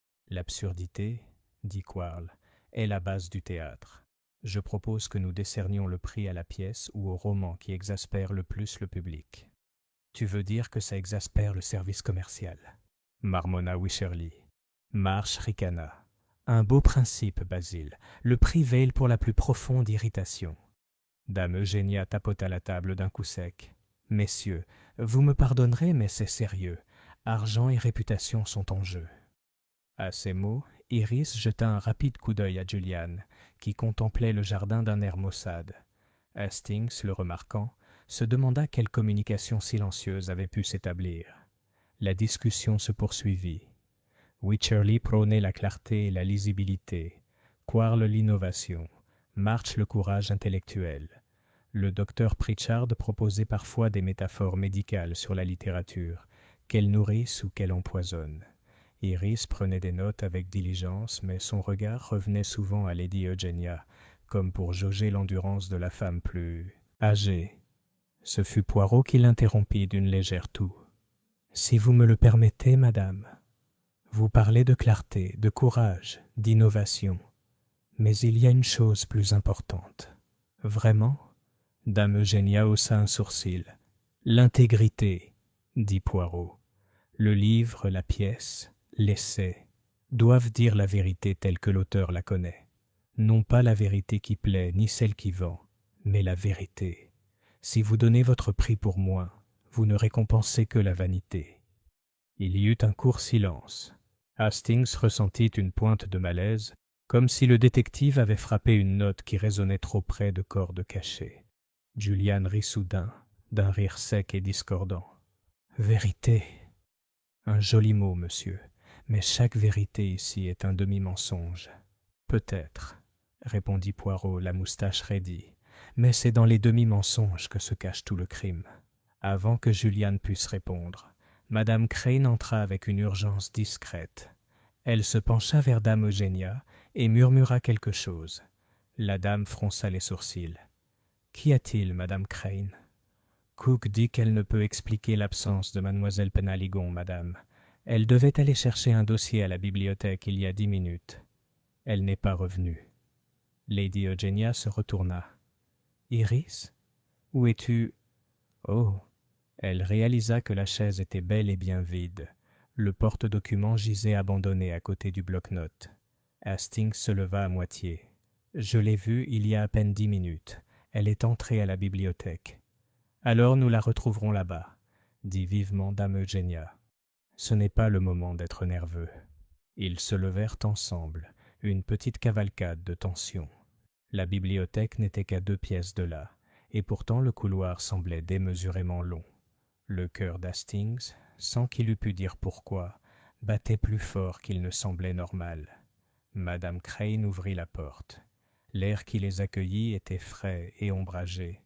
A: « L'absurdité, dit Quarles, est la base du théâtre. Je propose que nous décernions le prix à la pièce ou au roman qui exaspère le plus le public. »« Tu veux dire que ça exaspère le service commercial ?» marmonna Wycherley. March ricana. « Un beau principe, Basil. Le prix Vale pour la plus profonde irritation. » Dame Eugenia tapota la table d'un coup sec. « Messieurs, vous me pardonnerez, mais c'est sérieux. Argent et réputation sont en jeu. » À ces mots, Iris jeta un rapide coup d'œil à Julian, qui contemplait le jardin d'un air maussade. Hastings, le remarquant, se demanda quelle communication silencieuse avait pu s'établir. La discussion se poursuivit. Wycherley prônait la clarté et la lisibilité, Quarles l'innovation, March le courage intellectuel. Le docteur Pritchard proposait parfois des métaphores médicales sur la littérature, qu'elle nourrisse ou qu'elle empoisonne. Iris prenait des notes avec diligence, mais son regard revenait souvent à Lady Eugenia, comme pour jauger l'endurance de la femme plus âgée. Ce fut Poirot qui l'interrompit d'une légère toux. « Si vous me le permettez, madame, vous parlez de clarté, de courage, d'innovation. Mais il y a une chose plus importante. »« Vraiment ?» Dame Eugénia haussa un sourcil. « L'intégrité, » dit Poirot. « Le livre, la pièce, l'essai doivent dire la vérité telle que l'auteur la connaît. Non pas la vérité qui plaît, ni celle qui vend, mais la vérité. Si vous donnez votre prix pour moins, vous ne récompensez que la vanité. » Il y eut un court silence. Hastings ressentit une pointe de malaise, comme si le détective avait frappé une note qui résonnait trop près de cordes cachées. Julian rit soudain, d'un rire sec et discordant. « Vérité. Un joli mot, monsieur, mais chaque vérité ici est un demi-mensonge. »« Peut-être, » répondit Poirot, la moustache raidie, « mais c'est dans les demi-mensonges que se cache tout le crime. » Avant que Julian puisse répondre, Madame Crane entra avec une urgence discrète. Elle se pencha vers Dame Eugénia et murmura quelque chose. La dame fronça les sourcils. « Qu'y a-t-il, Madame Crane ?»« Cook dit qu'elle ne peut expliquer l'absence de Mademoiselle Penaligon, madame. Elle devait aller chercher un dossier à la bibliothèque il y a 10 minutes. Elle n'est pas revenue. » Lady Eugénia se retourna. « Iris, où es-tu ?»« Oh !» Elle réalisa que la chaise était bel et bien vide. Le porte-document gisait abandonné à côté du bloc-notes. Hastings se leva à moitié. « Je l'ai vue il y a à peine 10 minutes. Elle est entrée à la bibliothèque. »« Alors nous la retrouverons là-bas, » dit vivement Dame Eugénia. Ce n'est pas le moment d'être nerveux. Ils se levèrent ensemble, une petite cavalcade de tension. La bibliothèque n'était qu'à 2 pièces de là, et pourtant le couloir semblait démesurément long. Le cœur d'Hastings, sans qu'il eût pu dire pourquoi, battait plus fort qu'il ne semblait normal. Madame Crane ouvrit la porte. L'air qui les accueillit était frais et ombragé.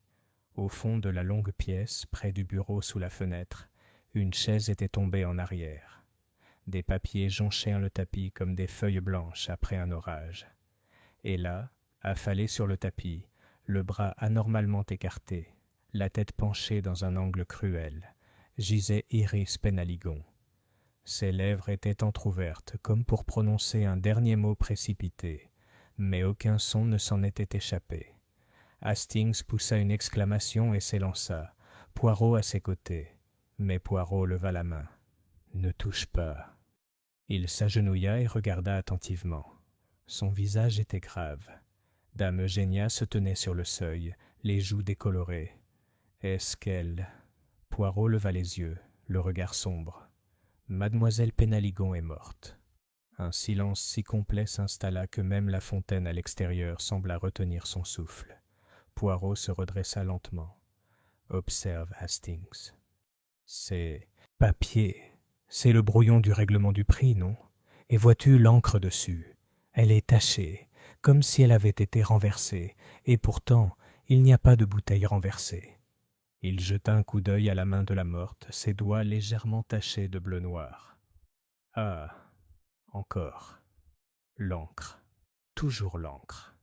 A: Au fond de la longue pièce, près du bureau sous la fenêtre, une chaise était tombée en arrière. Des papiers jonchaient le tapis comme des feuilles blanches après un orage. Et là, affalée sur le tapis, le bras anormalement écarté, la tête penchée dans un angle cruel, gisait Iris Penaligon. Ses lèvres étaient entr'ouvertes comme pour prononcer un dernier mot précipité, mais aucun son ne s'en était échappé. Hastings poussa une exclamation et s'élança, Poirot à ses côtés. Mais Poirot leva la main. « Ne touche pas. » Il s'agenouilla et regarda attentivement. Son visage était grave. Dame Eugénia se tenait sur le seuil, les joues décolorées. Est-ce qu'elle... Poirot leva les yeux, le regard sombre. Mademoiselle Penaligon est morte. Un silence si complet s'installa que même la fontaine à l'extérieur sembla retenir son souffle. Poirot se redressa lentement. « Observe, Hastings. C'est papier. C'est le brouillon du règlement du prix, non? Et vois-tu l'encre dessus? Elle est tachée, comme si elle avait été renversée, et pourtant il n'y a pas de bouteille renversée. » Il jeta un coup d'œil à la main de la morte, ses doigts légèrement tachés de bleu noir. « Ah, encore. L'encre. Toujours l'encre. »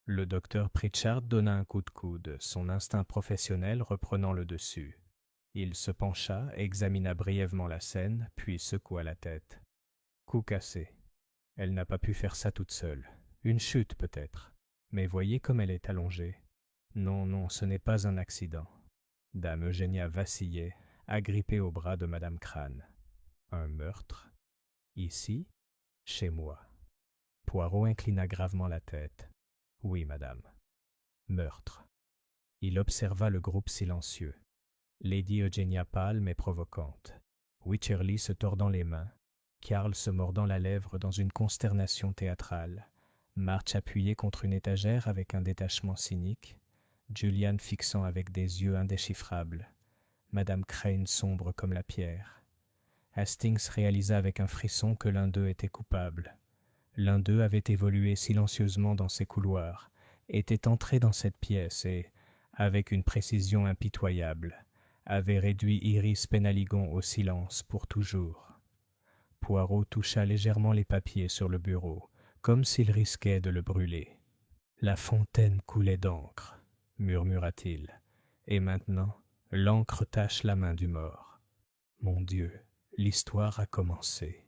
A: Le docteur Pritchard donna un coup de coude, son instinct professionnel reprenant le dessus. Il se pencha, examina brièvement la scène, puis secoua la tête. Coup cassé. Elle n'a pas pu faire ça toute seule. Une chute peut-être. Mais voyez comme elle est allongée. Non, non, ce n'est pas un accident. Dame Eugénia vacillait, agrippée au bras de Madame Crane. Un meurtre? Ici? Chez moi. Poirot inclina gravement la tête. Oui, madame. Meurtre. Il observa le groupe silencieux. Lady Eugénia pâle mais provocante. Wycherley se tordant les mains. Karl se mordant la lèvre dans une consternation théâtrale, March appuyé contre une étagère avec un détachement cynique, Julian fixant avec des yeux indéchiffrables, Madame Crane sombre comme la pierre. Hastings réalisa avec un frisson que l'un d'eux était coupable. L'un d'eux avait évolué silencieusement dans ces couloirs, était entré dans cette pièce et, avec une précision impitoyable, avait réduit Iris Penaligon au silence pour toujours. Poirot toucha légèrement les papiers sur le bureau, comme s'il risquait de le brûler. « La fontaine coulait d'encre, » murmura-t-il, « et maintenant, l'encre tache la main du mort. Mon Dieu, l'histoire a commencé. »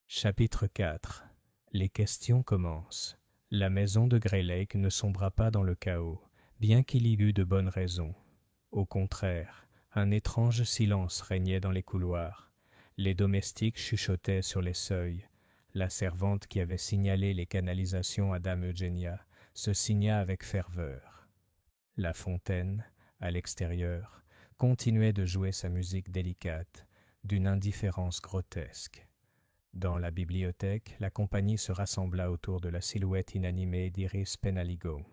A: Chapitre 4. Les questions commencent. La maison de Greylake ne sombra pas dans le chaos, bien qu'il y eût de bonnes raisons. Au contraire, un étrange silence régnait dans les couloirs. Les domestiques chuchotaient sur les seuils. La servante qui avait signalé les canalisations à Dame Eugénia se signa avec ferveur. La fontaine, à l'extérieur, continuait de jouer sa musique délicate, d'une indifférence grotesque. Dans la bibliothèque, la compagnie se rassembla autour de la silhouette inanimée d'Iris Penaligon.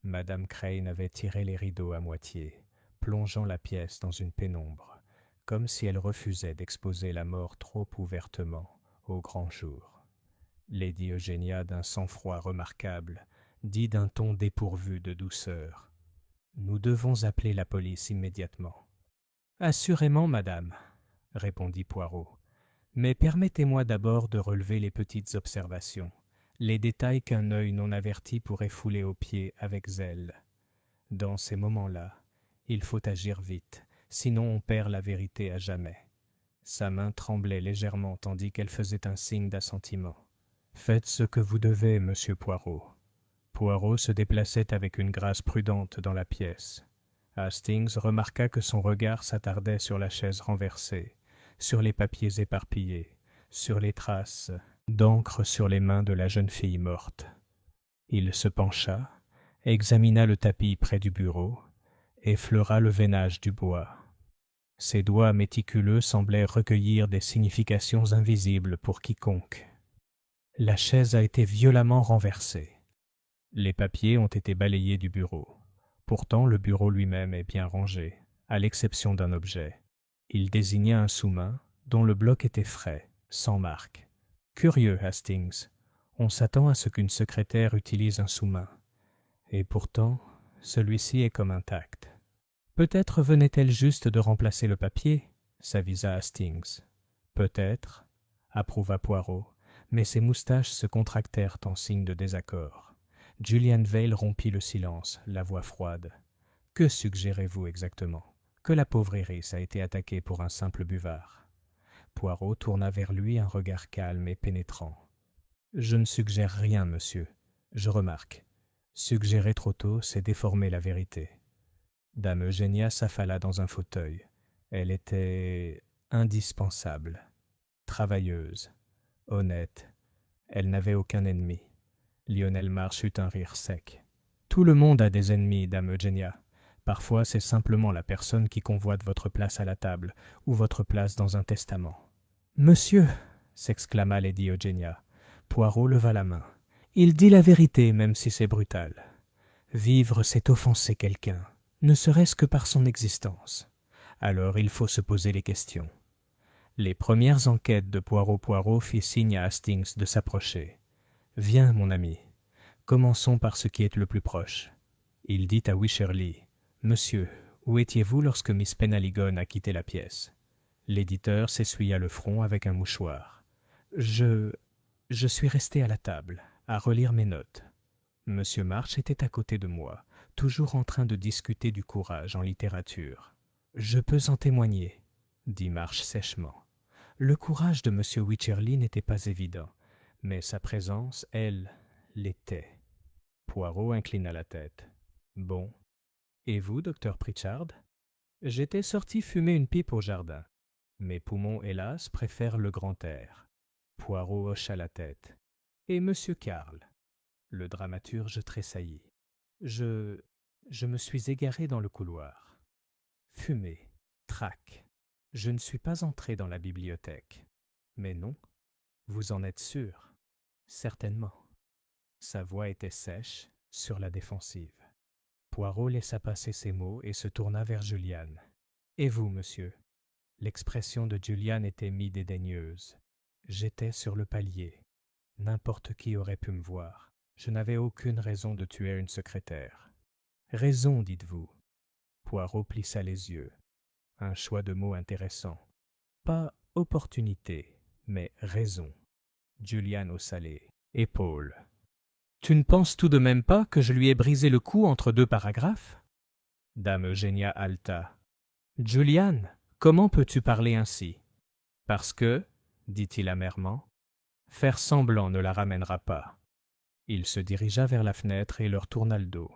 A: Madame Crane avait tiré les rideaux à moitié, plongeant la pièce dans une pénombre, comme si elle refusait d'exposer la mort trop ouvertement au grand jour. Lady Eugénia, d'un sang-froid remarquable, dit d'un ton dépourvu de douceur : « Nous devons appeler la police immédiatement. »« Assurément, madame, » répondit Poirot. « Mais permettez-moi d'abord de relever les petites observations, les détails qu'un œil non averti pourrait fouler aux pieds avec zèle. Dans ces moments-là, il faut agir vite, sinon on perd la vérité à jamais. » Sa main tremblait légèrement tandis qu'elle faisait un signe d'assentiment. « Faites ce que vous devez, monsieur Poirot. » Poirot se déplaçait avec une grâce prudente dans la pièce. Hastings remarqua que son regard s'attardait sur la chaise renversée, sur les papiers éparpillés, sur les traces d'encre sur les mains de la jeune fille morte. Il se pencha, examina le tapis près du bureau, effleura le veinage du bois. Ses doigts méticuleux semblaient recueillir des significations invisibles pour quiconque. La chaise a été violemment renversée. Les papiers ont été balayés du bureau. Pourtant, le bureau lui-même est bien rangé, à l'exception d'un objet. Il désigna un sous-main, dont le bloc était frais, sans marque. Curieux, Hastings. On s'attend à ce qu'une secrétaire utilise un sous-main. Et pourtant, celui-ci est comme intact. Peut-être venait-elle juste de remplacer le papier, s'avisa Hastings. Peut-être, approuva Poirot, mais ses moustaches se contractèrent en signe de désaccord. Julian Vale rompit le silence, la voix froide. « Que suggérez-vous exactement ? Que la pauvre Iris a été attaquée pour un simple buvard. » Poirot tourna vers lui un regard calme et pénétrant. « Je ne suggère rien, monsieur. Je remarque. Suggérer trop tôt, c'est déformer la vérité. » Dame Eugénia s'affala dans un fauteuil. Elle était indispensable, travailleuse, honnête. Elle n'avait aucun ennemi. Lionel March eut un rire sec. « Tout le monde a des ennemis, Dame Eugénia. Parfois, c'est simplement la personne qui convoite votre place à la table ou votre place dans un testament. »« Monsieur !» s'exclama Lady Eugénia. Poirot leva la main. « Il dit la vérité, même si c'est brutal. Vivre, c'est offenser quelqu'un, ne serait-ce que par son existence. Alors il faut se poser les questions. » Les premières enquêtes de Poirot firent signe à Hastings de s'approcher. « Viens, mon ami. Commençons par ce qui est le plus proche. » Il dit à Wycherley. « Monsieur, où étiez-vous lorsque Miss Penaligon a quitté la pièce ?» L'éditeur s'essuya le front avec un mouchoir. « Je suis resté à la table, à relire mes notes. Monsieur March était à côté de moi, toujours en train de discuter du courage en littérature. Je peux en témoigner, dit March sèchement. Le courage de monsieur Wycherley n'était pas évident, mais sa présence, elle, l'était. Poirot inclina la tête. Bon. Et vous, docteur Pritchard? J'étais sorti fumer une pipe au jardin. Mes poumons, hélas, préfèrent le grand air. Poirot hocha la tête. Et monsieur Karl? Le dramaturge tressaillit. Je me suis égaré dans le couloir. Fumée, trac. Je ne suis pas entré dans la bibliothèque. Mais non, Vous en êtes sûr? Certainement. Sa voix était sèche, sur la défensive. Poirot laissa passer ces mots et se tourna vers Julian. « Et vous, monsieur ?» L'expression de Julian était mi-dédaigneuse. J'étais sur le palier. N'importe qui aurait pu me voir. Je n'avais aucune raison de tuer une secrétaire. Raison, dites-vous. Poirot plissa les yeux. Un choix de mots intéressant. Pas opportunité, mais raison. Julian haussa les épaules. Tu ne penses tout de même pas que je lui ai brisé le cou entre deux paragraphes? Dame Eugénia haleta. Julian, comment peux-tu parler ainsi? Parce que, dit-il amèrement, faire semblant ne la ramènera pas. Il se dirigea vers la fenêtre et leur tourna le dos.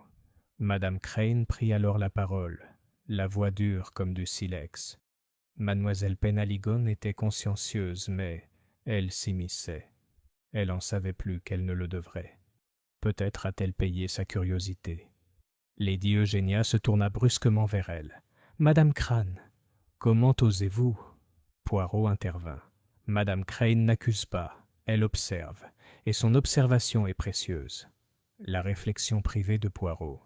A: Madame Crane prit alors la parole, la voix dure comme du silex. Mademoiselle Penhaligon était consciencieuse, mais elle s'immisçait. Elle en savait plus qu'elle ne le devrait. Peut-être a-t-elle payé sa curiosité. Lady Eugénia se tourna brusquement vers elle. « Madame Crane, comment osez-vous » Poirot intervint. « Madame Crane n'accuse pas, elle observe, et son observation est précieuse. » La réflexion privée de Poirot.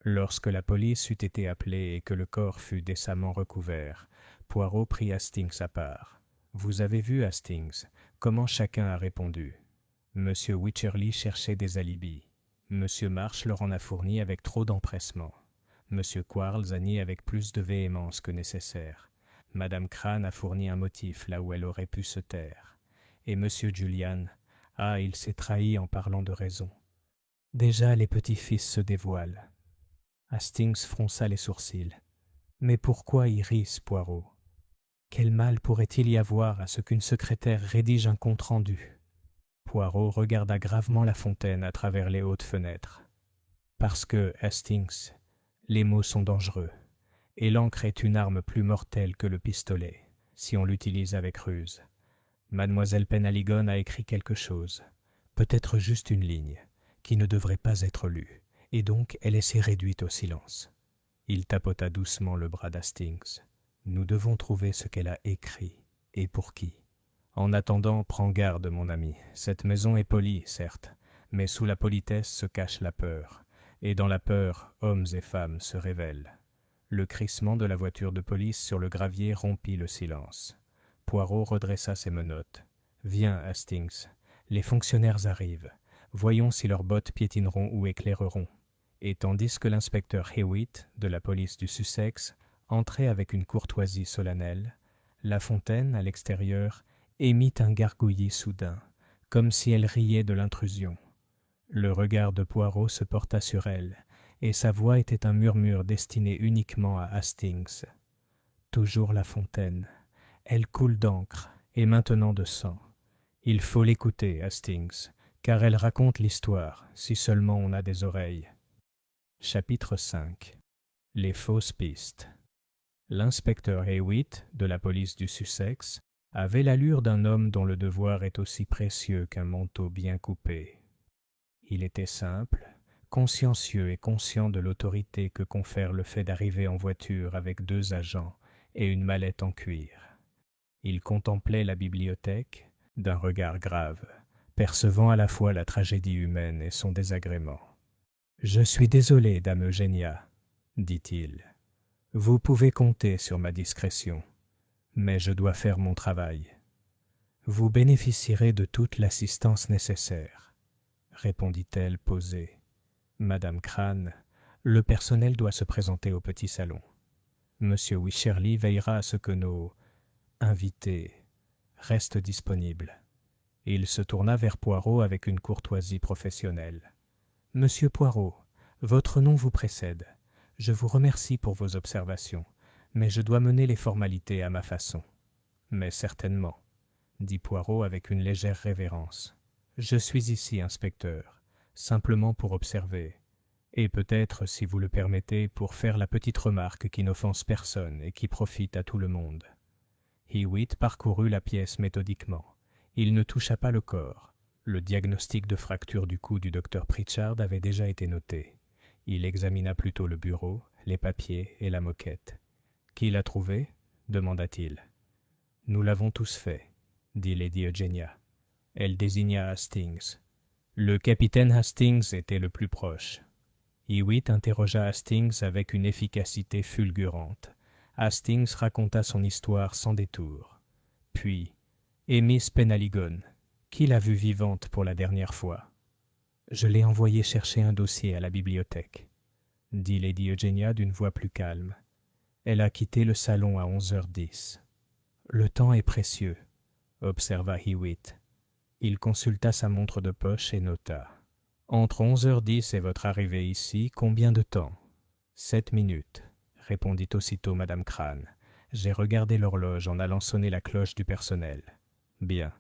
A: Lorsque la police eut été appelée et que le corps fut décemment recouvert, Poirot prit Hastings à part. « Vous avez vu, Hastings, comment chacun a répondu. Monsieur Wycherley cherchait des alibis. Monsieur Marsh leur en a fourni avec trop d'empressement. Monsieur Quarles a nié avec plus de véhémence que nécessaire. Madame Crane a fourni un motif là où elle aurait pu se taire. Et Monsieur Julian, il s'est trahi en parlant de raison. Déjà les petits-fils se dévoilent. » Hastings fronça les sourcils. « Mais pourquoi Iris, Poirot? Quel mal pourrait-il y avoir à ce qu'une secrétaire rédige un compte-rendu ?» Poirot regarda gravement la fontaine à travers les hautes fenêtres. « Parce que, Hastings, les mots sont dangereux, et l'encre est une arme plus mortelle que le pistolet, si on l'utilise avec ruse. Mademoiselle Penhaligon a écrit quelque chose, peut-être juste une ligne, qui ne devrait pas être lue, et donc elle s'est réduite au silence. » Il tapota doucement le bras d'Hastings. « Nous devons trouver ce qu'elle a écrit, et pour qui. En attendant, prends garde, mon ami. Cette maison est polie, certes, mais sous la politesse se cache la peur, et dans la peur, hommes et femmes se révèlent. » Le crissement de la voiture de police sur le gravier rompit le silence. Poirot redressa ses menottes. « Viens, Hastings. Les fonctionnaires arrivent. Voyons si leurs bottes piétineront ou éclaireront. » Et tandis que l'inspecteur Hewitt, de la police du Sussex, entrait avec une courtoisie solennelle, La Fontaine, à l'extérieur, émit un gargouillis soudain, comme si elle riait de l'intrusion. Le regard de Poirot se porta sur elle, et sa voix était un murmure destiné uniquement à Hastings. Toujours La Fontaine. Elle coule d'encre, et maintenant de sang. Il faut l'écouter, Hastings, car elle raconte l'histoire, si seulement on a des oreilles. Chapitre 5. Les fausses pistes. L'inspecteur Hewitt, de la police du Sussex, avait l'allure d'un homme dont le devoir est aussi précieux qu'un manteau bien coupé. Il était simple, consciencieux et conscient de l'autorité que confère le fait d'arriver en voiture avec 2 agents et une mallette en cuir. Il contemplait la bibliothèque d'un regard grave, percevant à la fois la tragédie humaine et son désagrément. « Je suis désolé, dame Eugénia, dit-il. Vous pouvez compter sur ma discrétion, mais je dois faire mon travail. Vous bénéficierez de toute l'assistance nécessaire, répondit-elle posée. Madame Crane, le personnel doit se présenter au petit salon. Monsieur Wycherley veillera à ce que nos invités restent disponibles. Il se tourna vers Poirot avec une courtoisie professionnelle. « Monsieur Poirot, votre nom vous précède. Je vous remercie pour vos observations, mais je dois mener les formalités à ma façon. »« Mais certainement, » dit Poirot avec une légère révérence. « Je suis ici, inspecteur, simplement pour observer, et peut-être, si vous le permettez, pour faire la petite remarque qui n'offense personne et qui profite à tout le monde. » Hewitt parcourut la pièce méthodiquement. Il ne toucha pas le corps. Le diagnostic de fracture du cou du docteur Pritchard avait déjà été noté. Il examina plutôt le bureau, les papiers et la moquette. « Qui l'a trouvé » demanda-t-il. « Nous l'avons tous fait, » dit Lady Eugénia. Elle désigna Hastings. Le capitaine Hastings était le plus proche. Hewitt interrogea Hastings avec une efficacité fulgurante. Hastings raconta son histoire sans détour. Puis, et Miss Penhaligon, qui l'a vue vivante pour la dernière fois? Je l'ai envoyée chercher un dossier à la bibliothèque, dit Lady Eugenia d'une voix plus calme. Elle a quitté le salon à 11h10. Le temps est précieux, observa Hewitt. Il consulta sa montre de poche et nota. Entre 11h10 et votre arrivée ici, combien de temps? 7 minutes, répondit aussitôt Madame Crane. J'ai regardé l'horloge en allant sonner la cloche du personnel. Bien,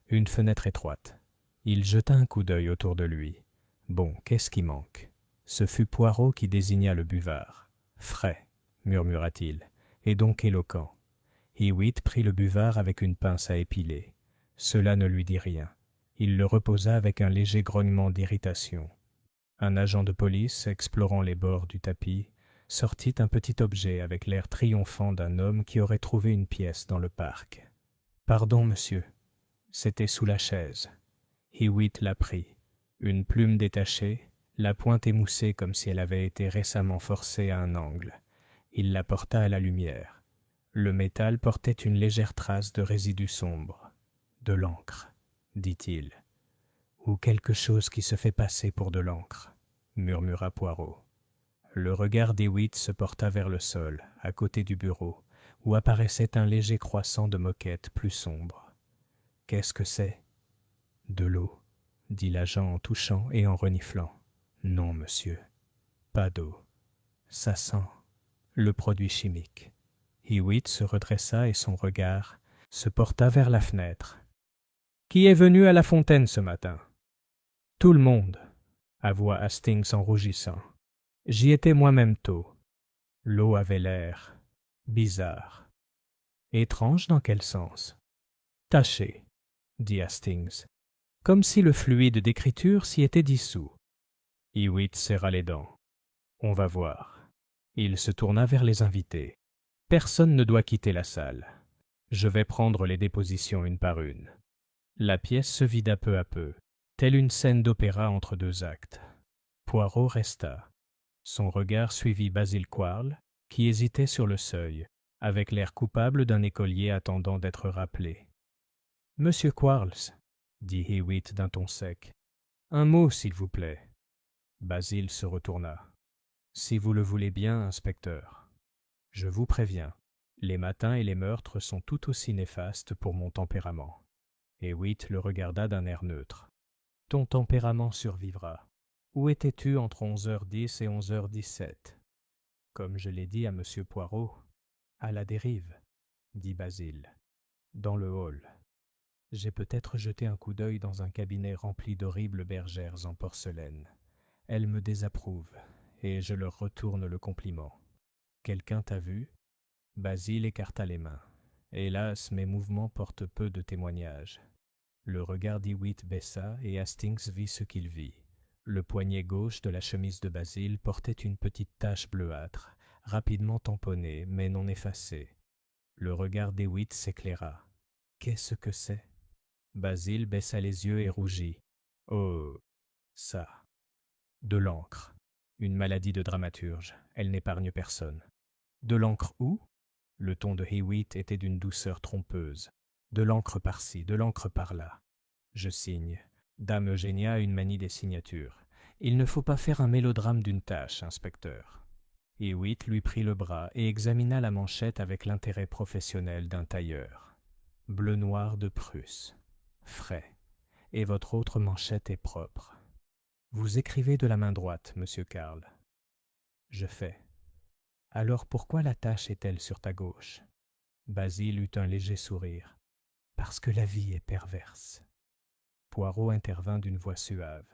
A: une fenêtre étroite. Il jeta un coup d'œil autour de lui. Bon, qu'est-ce qui manque? Ce fut Poirot qui désigna le buvard. Frais, murmura-t-il, et donc éloquent. Hewitt prit le buvard avec une pince à épiler. Cela ne lui dit rien. Il le reposa avec un léger grognement d'irritation. Un agent de police, explorant les bords du tapis, sortit un petit objet avec l'air triomphant d'un homme qui aurait trouvé une pièce dans le parc. « Pardon, monsieur. » C'était sous la chaise. Hewitt la prit. Une plume détachée, la pointe émoussée comme si elle avait été récemment forcée à un angle. Il la porta à la lumière. Le métal portait une légère trace de résidu sombre. « De l'encre, » dit-il. « Ou quelque chose qui se fait passer pour de l'encre, » murmura Poirot. Le regard d'Hewitt se porta vers le sol, à côté du bureau, où apparaissait un léger croissant de moquette plus sombre. « Qu'est-ce que c'est ?»« De l'eau, » dit l'agent en touchant et en reniflant. « Non, monsieur, pas d'eau. Ça sent le produit chimique. » Hewitt se redressa et son regard se porta vers la fenêtre. « Qui est venu à la fontaine ce matin ?»« Tout le monde, » avoua Hastings en rougissant. « J'y étais moi-même tôt. L'eau avait l'air bizarre. »« Étrange dans quel sens ?»« Taché, » dit Hastings, « comme si le fluide d'écriture s'y était dissous. » Hewitt serra les dents. « On va voir. » Il se tourna vers les invités. « Personne ne doit quitter la salle. Je vais prendre les dépositions une par une. » La pièce se vida peu à peu, telle une scène d'opéra entre deux actes. Poirot resta. Son regard suivit Basil Quarles, qui hésitait sur le seuil, avec l'air coupable d'un écolier attendant d'être rappelé. « Monsieur Quarles, » dit Hewitt d'un ton sec, « un mot, s'il vous plaît. » Basil se retourna. « Si vous le voulez bien, inspecteur. Je vous préviens, les matins et les meurtres sont tout aussi néfastes pour mon tempérament. » Hewitt le regarda d'un air neutre. « Ton tempérament survivra. Où étais-tu entre 11h10 et 11h17 ?»« Comme je l'ai dit à monsieur Poirot, à la dérive, » dit Basil. « Dans le hall. J'ai peut-être jeté un coup d'œil dans un cabinet rempli d'horribles bergères en porcelaine. Elles me désapprouvent, et je leur retourne le compliment. Quelqu'un t'a vu ?» Basil écarta les mains. Hélas, mes mouvements portent peu de témoignages. Le regard d'Hewitt baissa et Hastings vit ce qu'il vit. Le poignet gauche de la chemise de Basil portait une petite tache bleuâtre, rapidement tamponnée mais non effacée. Le regard d'Hewitt s'éclaira. « Qu'est-ce que c'est ?» Basil baissa les yeux et rougit. « Oh, ça. De l'encre. Une maladie de dramaturge. Elle n'épargne personne. »« De l'encre où ?» Le ton de Hewitt était d'une douceur trompeuse. De l'encre par-ci, de l'encre par-là. Je signe. Dame Eugénia a une manie des signatures. Il ne faut pas faire un mélodrame d'une tâche, inspecteur. Hewitt lui prit le bras et examina la manchette avec l'intérêt professionnel d'un tailleur. Bleu-noir de Prusse. Frais. Et votre autre manchette est propre. Vous écrivez de la main droite, monsieur Karl. Je fais. Alors pourquoi la tache est-elle sur ta gauche? Basil eut un léger sourire. Parce que la vie est perverse. Poirot intervint d'une voix suave.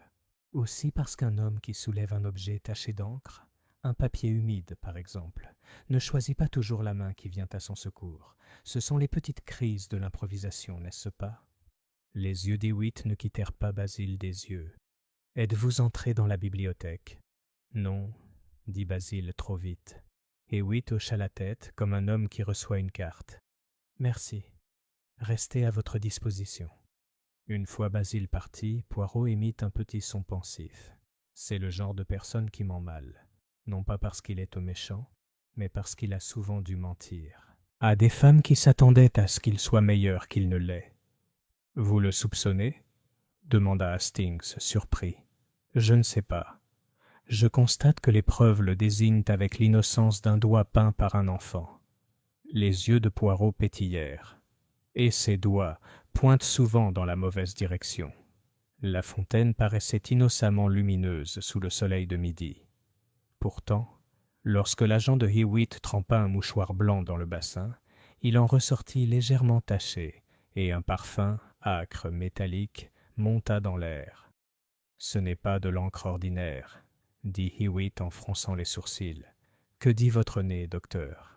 A: Aussi parce qu'un homme qui soulève un objet taché d'encre, un papier humide par exemple, ne choisit pas toujours la main qui vient à son secours. Ce sont les petites crises de l'improvisation, n'est-ce pas? Les yeux d'Hewitt ne quittèrent pas Basil des yeux. Êtes-vous entré dans la bibliothèque? Non, dit Basil trop vite. Hewitt hocha la tête comme un homme qui reçoit une carte. Merci. Restez à votre disposition. Une fois Basile parti, Poirot émit un petit son pensif. C'est le genre de personne qui ment mal, non pas parce qu'il est au méchant, mais parce qu'il a souvent dû mentir. À des femmes qui s'attendaient à ce qu'il soit meilleur qu'il ne l'est. « Vous le soupçonnez » demanda Hastings, surpris. « Je ne sais pas. Je constate que les preuves le désignent avec l'innocence d'un doigt peint par un enfant. » Les yeux de Poirot pétillèrent. Et ses doigts pointent souvent dans la mauvaise direction. La fontaine paraissait innocemment lumineuse sous le soleil de midi. Pourtant, lorsque l'agent de Hewitt trempa un mouchoir blanc dans le bassin, il en ressortit légèrement taché, et un parfum, âcre, métallique, monta dans l'air. « Ce n'est pas de l'encre ordinaire, » dit Hewitt en fronçant les sourcils. « Que dit votre nez, docteur ?»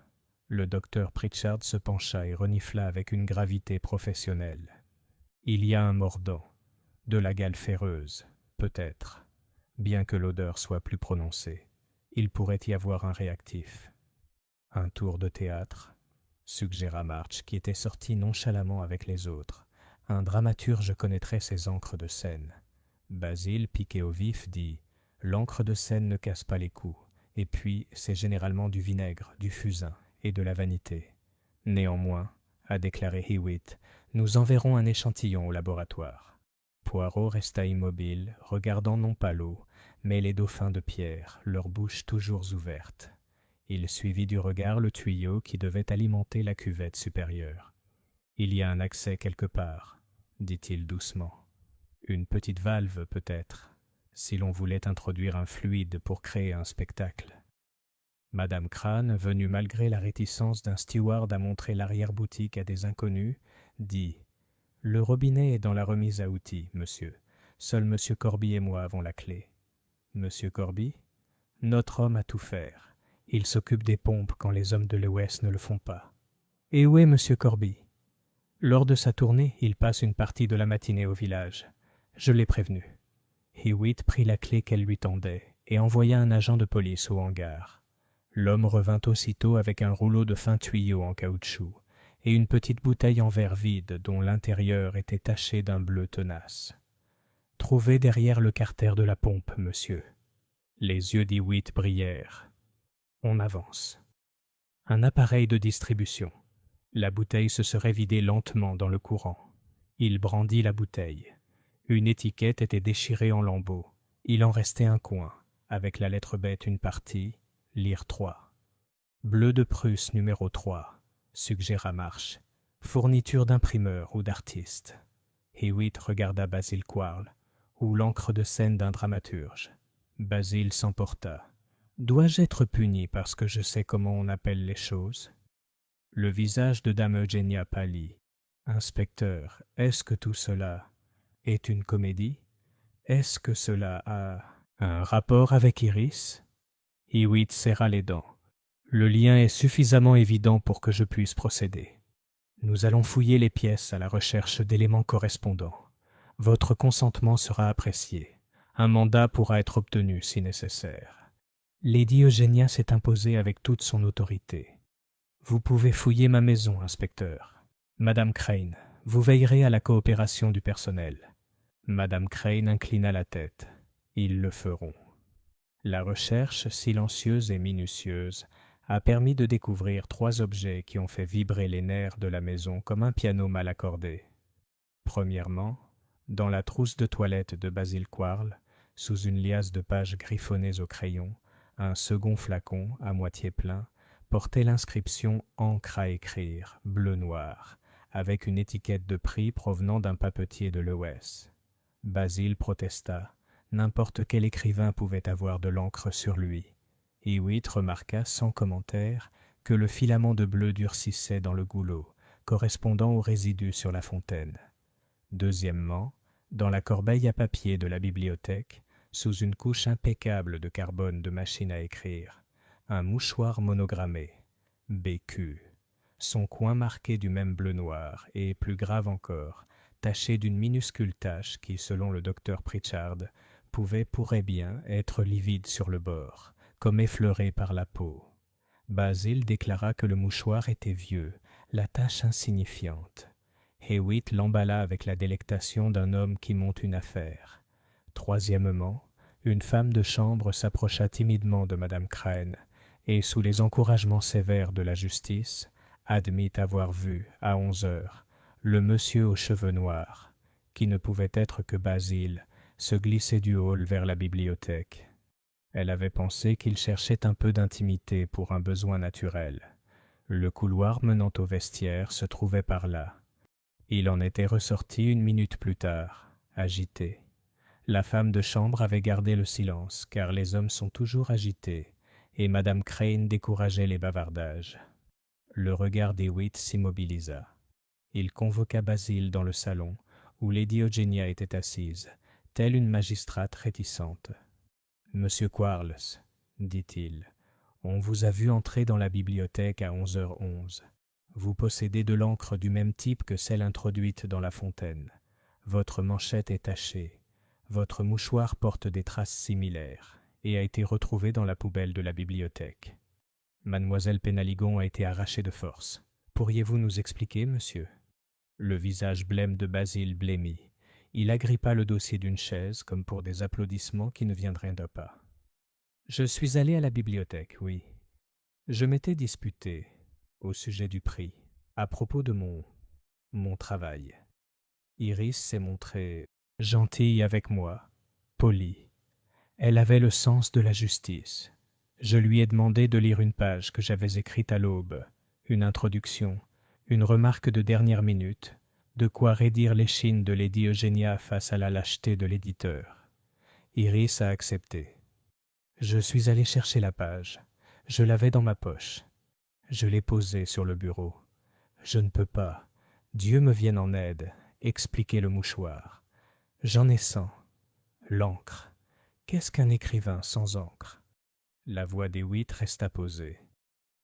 A: Le docteur Pritchard se pencha et renifla avec une gravité professionnelle. « Il y a un mordant, de la gale ferreuse, peut-être, bien que l'odeur soit plus prononcée. Il pourrait y avoir un réactif. »« Un tour de théâtre ?» suggéra March, qui était sorti nonchalamment avec les autres. « Un dramaturge connaîtrait ses encres de scène. » Basile, piqué au vif, dit « L'encre de scène ne casse pas les coups, et puis c'est généralement du vinaigre, du fusain et de la vanité. Néanmoins, a déclaré Hewitt, nous enverrons un échantillon au laboratoire. » Poirot resta immobile, regardant non pas l'eau, mais les dauphins de pierre, leurs bouches toujours ouvertes. Il suivit du regard le tuyau qui devait alimenter la cuvette supérieure. « Il y a un accès quelque part, » dit-il doucement. « Une petite valve peut-être, si l'on voulait introduire un fluide pour créer un spectacle. » Madame Crane, venue malgré la réticence d'un steward à montrer l'arrière-boutique à des inconnus, dit « Le robinet est dans la remise à outils, monsieur. Seul monsieur Corby et moi avons la clé. » « Monsieur Corby ? Notre homme a tout faire. Il s'occupe des pompes quand les hommes de l'Ouest ne le font pas. »« Et où est monsieur Corby ? » ?»« Lors de sa tournée, il passe une partie de la matinée au village. Je l'ai prévenu. » Hewitt prit la clé qu'elle lui tendait et envoya un agent de police au hangar. L'homme revint aussitôt avec un rouleau de fin tuyau en caoutchouc et une petite bouteille en verre vide dont l'intérieur était taché d'un bleu tenace. « Trouvez derrière le carter de la pompe, monsieur. » Les yeux d'Hewitt brillèrent. « On avance. » Un appareil de distribution. La bouteille se serait vidée lentement dans le courant. Il brandit la bouteille. Une étiquette était déchirée en lambeaux. Il en restait un coin, avec la lettre bête une partie, lire 3. « Bleu de Prusse numéro 3, suggéra March. Fourniture d'imprimeur ou d'artiste. » Hewitt regarda Basil Quarles, ou l'encre de scène d'un dramaturge. Basile s'emporta. « Dois-je être puni parce que je sais comment on appelle les choses ?» Le visage de dame Eugénia pâlit. « Inspecteur, est-ce que tout cela est une comédie? Est-ce que cela a un rapport avec Iris ?» Hewitt serra les dents. « Le lien est suffisamment évident pour que je puisse procéder. Nous allons fouiller les pièces à la recherche d'éléments correspondants. Votre consentement sera apprécié. Un mandat pourra être obtenu si nécessaire. » Lady Eugénia s'est imposée avec toute son autorité. « Vous pouvez fouiller ma maison, inspecteur. Madame Crane, vous veillerez à la coopération du personnel. » Madame Crane inclina la tête. « Ils le feront. » La recherche, silencieuse et minutieuse, a permis de découvrir 3 objets qui ont fait vibrer les nerfs de la maison comme un piano mal accordé. Premièrement, dans la trousse de toilette de Basil Quarles, sous une liasse de pages griffonnées au crayon, un second flacon, à moitié plein, portait l'inscription « Encre à écrire, bleu-noir », avec une étiquette de prix provenant d'un papetier de l'Ouest. Basil protesta. N'importe quel écrivain pouvait avoir de l'encre sur lui. Hewitt remarqua sans commentaire que le filament de bleu durcissait dans le goulot, correspondant aux résidus sur la fontaine. Deuxièmement, dans la corbeille à papier de la bibliothèque, sous une couche impeccable de carbone de machine à écrire, un mouchoir monogrammé, BQ, son coin marqué du même bleu-noir et, plus grave encore, taché d'une minuscule tache qui, selon le docteur Pritchard, pourrait bien être livide sur le bord, comme effleuré par la peau. Basil déclara que le mouchoir était vieux, la tache insignifiante. Hewitt l'emballa avec la délectation d'un homme qui monte une affaire. Troisièmement, une femme de chambre s'approcha timidement de madame Crane et, sous les encouragements sévères de la justice, admit avoir vu, à 11 heures, le monsieur aux cheveux noirs, qui ne pouvait être que Basil, se glisser du hall vers la bibliothèque. Elle avait pensé qu'il cherchait un peu d'intimité pour un besoin naturel. Le couloir menant au vestiaire se trouvait par là. Il en était ressorti 1 minute plus tard, agité. La femme de chambre avait gardé le silence, car les hommes sont toujours agités, et madame Crane décourageait les bavardages. Le regard d'Hewitt s'immobilisa. Il convoqua Basil dans le salon, où Lady Eugenia était assise, telle une magistrate réticente. « Monsieur Quarles, dit-il, on vous a vu entrer dans la bibliothèque à 11h11. Vous possédez de l'encre du même type que celle introduite dans la fontaine. Votre manchette est tachée. Votre mouchoir porte des traces similaires et a été retrouvé dans la poubelle de la bibliothèque. Mademoiselle Penaligon a été arrachée de force. Pourriez-vous nous expliquer, monsieur ?» Le visage blême de Basil blêmit. Il agrippa le dossier d'une chaise comme pour des applaudissements qui ne viendraient d'un pas. « Je suis allé à la bibliothèque, oui. Je m'étais disputé au sujet du prix, à propos de mon travail. Iris s'est montrée gentille avec moi, polie. Elle avait le sens de la justice. Je lui ai demandé de lire une page que j'avais écrite à l'aube, une introduction, une remarque de dernière minute, de quoi raidir l'échine de Lady Eugenia face à la lâcheté de l'éditeur. Iris a accepté. Je suis allé chercher la page. Je l'avais dans ma poche. Je l'ai posée sur le bureau. Je ne peux pas, Dieu me vienne en aide, expliquer le mouchoir. J'en ai 100. L'encre. Qu'est-ce qu'un écrivain sans encre? La voix d'Hewitt resta posée.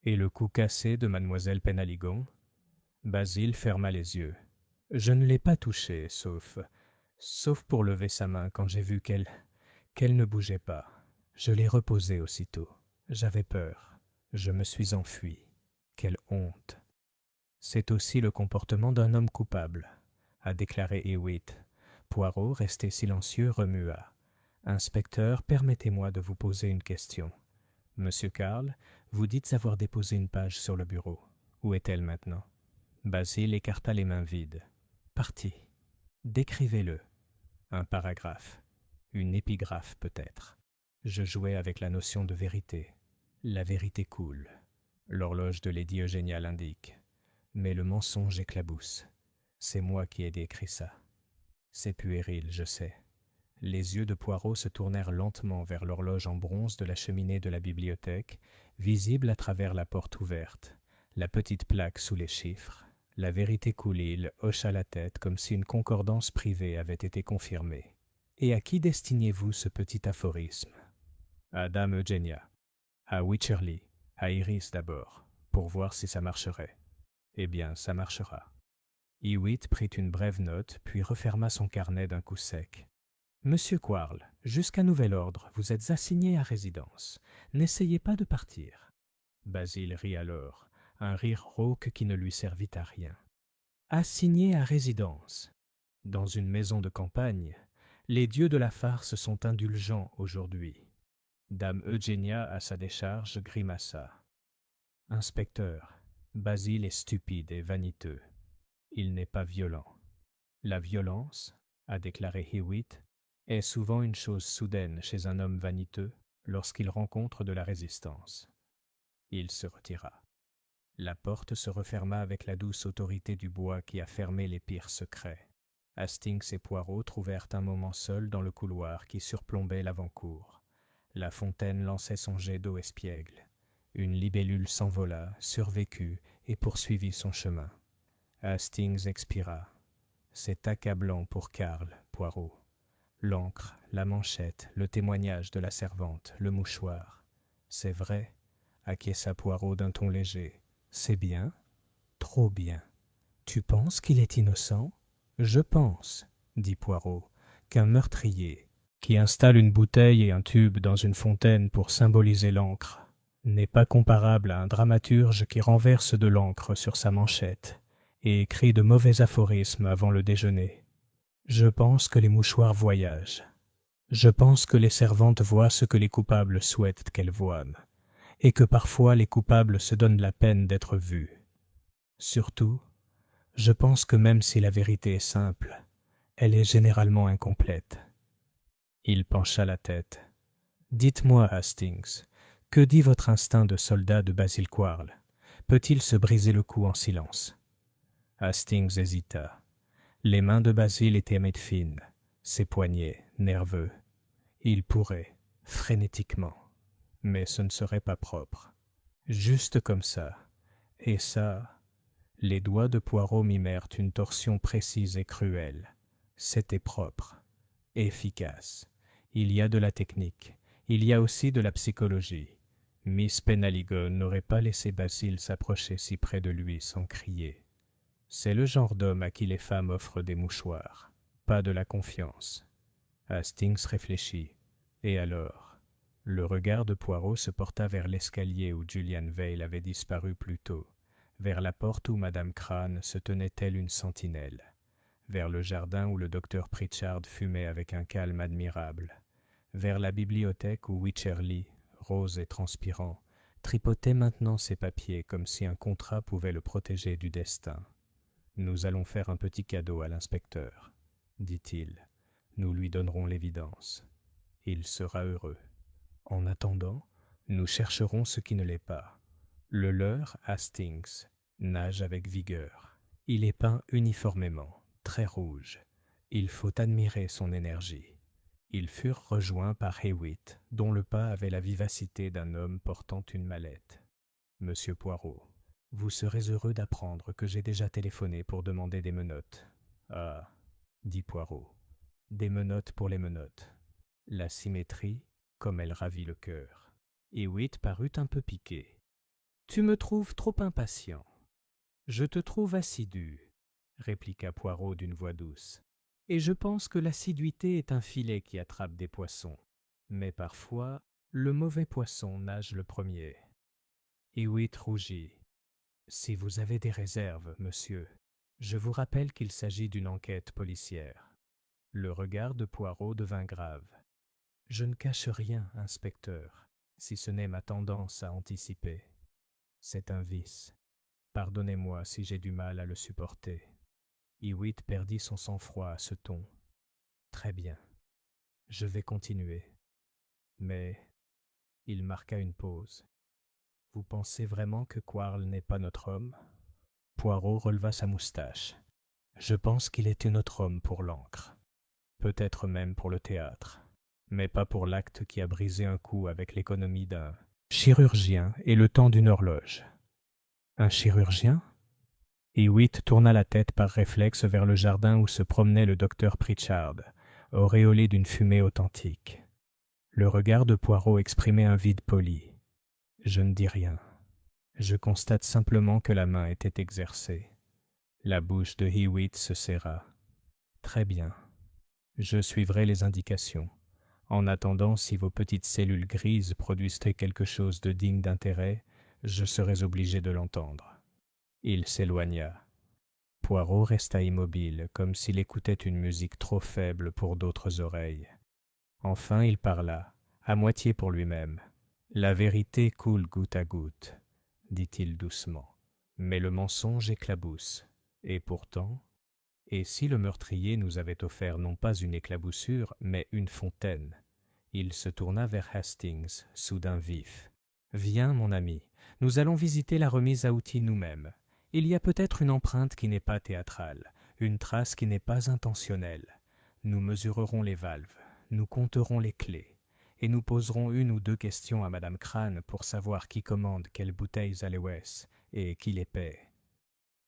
A: Et le cou cassé de mademoiselle Penaligon? Basil ferma les yeux. Je ne l'ai pas touchée, sauf pour lever sa main quand j'ai vu qu'elle ne bougeait pas. Je l'ai reposée aussitôt. J'avais peur. Je me suis enfui. Quelle honte! C'est aussi le comportement d'un homme coupable, a déclaré Hewitt. Poirot, resté silencieux, remua. Inspecteur, permettez-moi de vous poser une question. Monsieur Karl, vous dites avoir déposé une page sur le bureau. Où est-elle maintenant? Basil écarta les mains vides. Parti. Décrivez-le. Un paragraphe. Une épigraphe peut-être. Je jouais avec la notion de vérité. La vérité coule. L'horloge de Lady Eugenia l'indique. Mais le mensonge éclabousse. C'est moi qui ai écrit ça. C'est puéril, je sais. Les yeux de Poirot se tournèrent lentement vers l'horloge en bronze de la cheminée de la bibliothèque, visible à travers la porte ouverte, la petite plaque sous les chiffres. La vérité coule, il hocha la tête comme si une concordance privée avait été confirmée. Et à qui destiniez-vous ce petit aphorisme? À Dame Eugenia. À Wycherley. À Iris d'abord, pour voir si ça marcherait. Eh bien, ça marchera. Hewitt prit une brève note, puis referma son carnet d'un coup sec. Monsieur Quarles, jusqu'à nouvel ordre, vous êtes assigné à résidence. N'essayez pas de partir. Basil rit alors, un rire rauque qui ne lui servit à rien. Assigné à résidence. Dans une maison de campagne, les dieux de la farce sont indulgents aujourd'hui. Dame Eugenia, à sa décharge, grimaça. Inspecteur, Basil est stupide et vaniteux. Il n'est pas violent. La violence, a déclaré Hewitt, est souvent une chose soudaine chez un homme vaniteux lorsqu'il rencontre de la résistance. Il se retira. La porte se referma avec la douce autorité du bois qui a fermé les pires secrets. Hastings et Poirot trouvèrent un moment seuls dans le couloir qui surplombait l'avant-cour. La fontaine lançait son jet d'eau espiègle. Une libellule s'envola, survécut et poursuivit son chemin. Hastings expira. C'est accablant pour Karl, Poirot. L'encre, la manchette, le témoignage de la servante, le mouchoir. C'est vrai, acquiesça Poirot d'un ton léger. C'est bien, trop bien. Tu penses qu'il est innocent? Je pense, dit Poirot, qu'un meurtrier, qui installe une bouteille et un tube dans une fontaine pour symboliser l'encre, n'est pas comparable à un dramaturge qui renverse de l'encre sur sa manchette et écrit de mauvais aphorismes avant le déjeuner. Je pense que les mouchoirs voyagent. Je pense que les servantes voient ce que les coupables souhaitent qu'elles voient, et que parfois les coupables se donnent la peine d'être vus. Surtout, je pense que même si la vérité est simple, elle est généralement incomplète. Il pencha la tête. Dites-moi, Hastings, que dit votre instinct de soldat de Basil Quarles? Peut-il se briser le cou en silence? Hastings hésita. Les mains de Basil étaient fines, ses poignets nerveux. Il pourrait, frénétiquement, mais ce ne serait pas propre. Juste comme ça, et ça, les doigts de Poirot mimèrent une torsion précise et cruelle. C'était propre, efficace. Il y a de la technique, il y a aussi de la psychologie. Miss Penhaligon n'aurait pas laissé Basil s'approcher si près de lui sans crier. C'est le genre d'homme à qui les femmes offrent des mouchoirs, pas de la confiance. Hastings réfléchit. Et alors, le regard de Poirot se porta vers l'escalier où Julian Vale avait disparu plus tôt, vers la porte où Madame Crane se tenait telle une sentinelle, vers le jardin où le docteur Pritchard fumait avec un calme admirable, vers la bibliothèque où Wycherley, rose et transpirant, tripotait maintenant ses papiers comme si un contrat pouvait le protéger du destin. « Nous allons faire un petit cadeau à l'inspecteur, dit-il. Nous lui donnerons l'évidence. Il sera heureux. En attendant, nous chercherons ce qui ne l'est pas. Le leur, Hastings, nage avec vigueur. Il est peint uniformément, très rouge. Il faut admirer son énergie. » Ils furent rejoints par Hewitt, dont le pas avait la vivacité d'un homme portant une mallette. « Monsieur Poirot, vous serez heureux d'apprendre que j'ai déjà téléphoné pour demander des menottes. »« Ah, dit Poirot, des menottes pour les menottes. » La symétrie, comme elle ravit le cœur. Hewitt parut un peu piqué. « Tu me trouves trop impatient. »« Je te trouve assidu, » répliqua Poirot d'une voix douce. « Et je pense que l'assiduité est un filet qui attrape des poissons. Mais parfois, le mauvais poisson nage le premier. » Hewitt rougit. « Si vous avez des réserves, monsieur, je vous rappelle qu'il s'agit d'une enquête policière. » Le regard de Poirot devint grave. « Je ne cache rien, inspecteur, si ce n'est ma tendance à anticiper. C'est un vice. Pardonnez-moi si j'ai du mal à le supporter. » Hewitt perdit son sang-froid à ce ton. « Très bien. Je vais continuer. Mais... » Il marqua une pause. « Vous pensez vraiment que Quarles n'est pas notre homme ?» Poirot releva sa moustache. « Je pense qu'il était notre homme pour l'encre. Peut-être même pour le théâtre. Mais pas pour l'acte qui a brisé un cou avec l'économie d'un chirurgien et le temps d'une horloge. » « Un chirurgien ?» Hewitt tourna la tête par réflexe vers le jardin où se promenait le docteur Pritchard, auréolé d'une fumée authentique. Le regard de Poirot exprimait un vide poli. « Je ne dis rien. Je constate simplement que la main était exercée. » La bouche de Hewitt se serra. « Très bien. Je suivrai les indications. En attendant, si vos petites cellules grises produisent quelque chose de digne d'intérêt, je serai obligé de l'entendre. » Il s'éloigna. Poirot resta immobile, comme s'il écoutait une musique trop faible pour d'autres oreilles. Enfin il parla, à moitié pour lui-même. « La vérité coule goutte à goutte, » dit-il doucement. « Mais le mensonge éclabousse. Et pourtant... » Et si le meurtrier nous avait offert non pas une éclaboussure, mais une fontaine? Il se tourna vers Hastings, soudain vif. « Viens, mon ami, nous allons visiter la remise à outils nous-mêmes. Il y a peut-être une empreinte qui n'est pas théâtrale, une trace qui n'est pas intentionnelle. Nous mesurerons les valves, nous compterons les clés, et nous poserons une ou deux questions à Madame Crane pour savoir qui commande quelles bouteilles à l'Ewes et qui les paie. »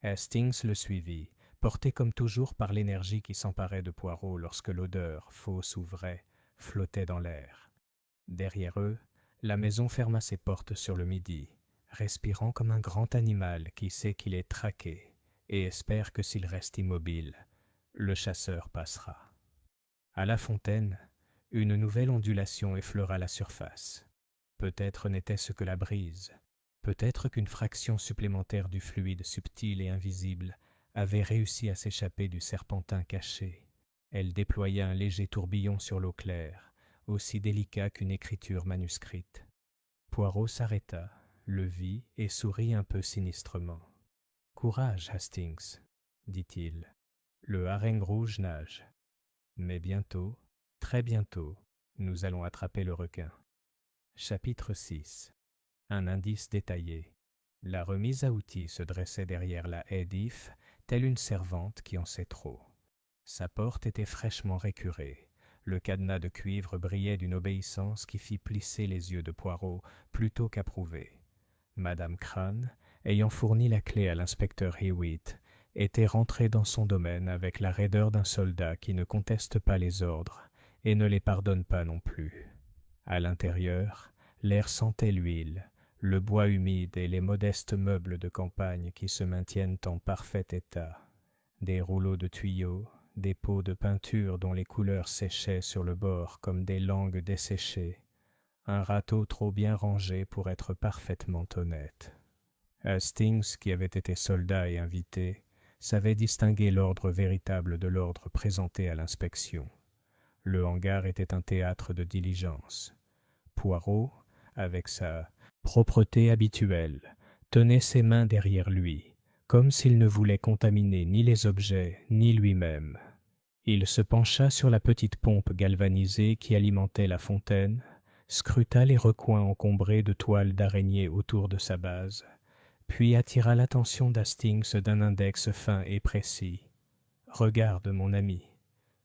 A: Hastings le suivit, porté comme toujours par l'énergie qui s'emparait de Poirot lorsque l'odeur, fausse ou vraie, flottait dans l'air. Derrière eux, la maison ferma ses portes sur le midi, respirant comme un grand animal qui sait qu'il est traqué et espère que s'il reste immobile, le chasseur passera. À la fontaine, une nouvelle ondulation effleura la surface. Peut-être n'était-ce que la brise, peut-être qu'une fraction supplémentaire du fluide subtil et invisible avait réussi à s'échapper du serpentin caché. Elle déploya un léger tourbillon sur l'eau claire, aussi délicat qu'une écriture manuscrite. Poirot s'arrêta, le vit et sourit un peu sinistrement. « Courage, Hastings, dit-il. Le hareng rouge nage. Mais bientôt, très bientôt, nous allons attraper le requin. » Chapitre 6. Un indice détaillé. La remise à outils se dressait derrière la haie d'if, telle une servante qui en sait trop. Sa porte était fraîchement récurée. Le cadenas de cuivre brillait d'une obéissance qui fit plisser les yeux de Poirot plutôt qu'approuver. Madame Crane, ayant fourni la clé à l'inspecteur Hewitt, était rentrée dans son domaine avec la raideur d'un soldat qui ne conteste pas les ordres et ne les pardonne pas non plus. À l'intérieur, l'air sentait l'huile, le bois humide et les modestes meubles de campagne qui se maintiennent en parfait état. Des rouleaux de tuyaux, des pots de peinture dont les couleurs séchaient sur le bord comme des langues desséchées, un râteau trop bien rangé pour être parfaitement honnête. Hastings, qui avait été soldat et invité, savait distinguer l'ordre véritable de l'ordre présenté à l'inspection. Le hangar était un théâtre de diligence. Poirot, avec sa propreté habituelle, tenait ses mains derrière lui, comme s'il ne voulait contaminer ni les objets ni lui-même. Il se pencha sur la petite pompe galvanisée qui alimentait la fontaine, scruta les recoins encombrés de toiles d'araignée autour de sa base, puis attira l'attention d'Hastings d'un index fin et précis. « Regarde, mon ami,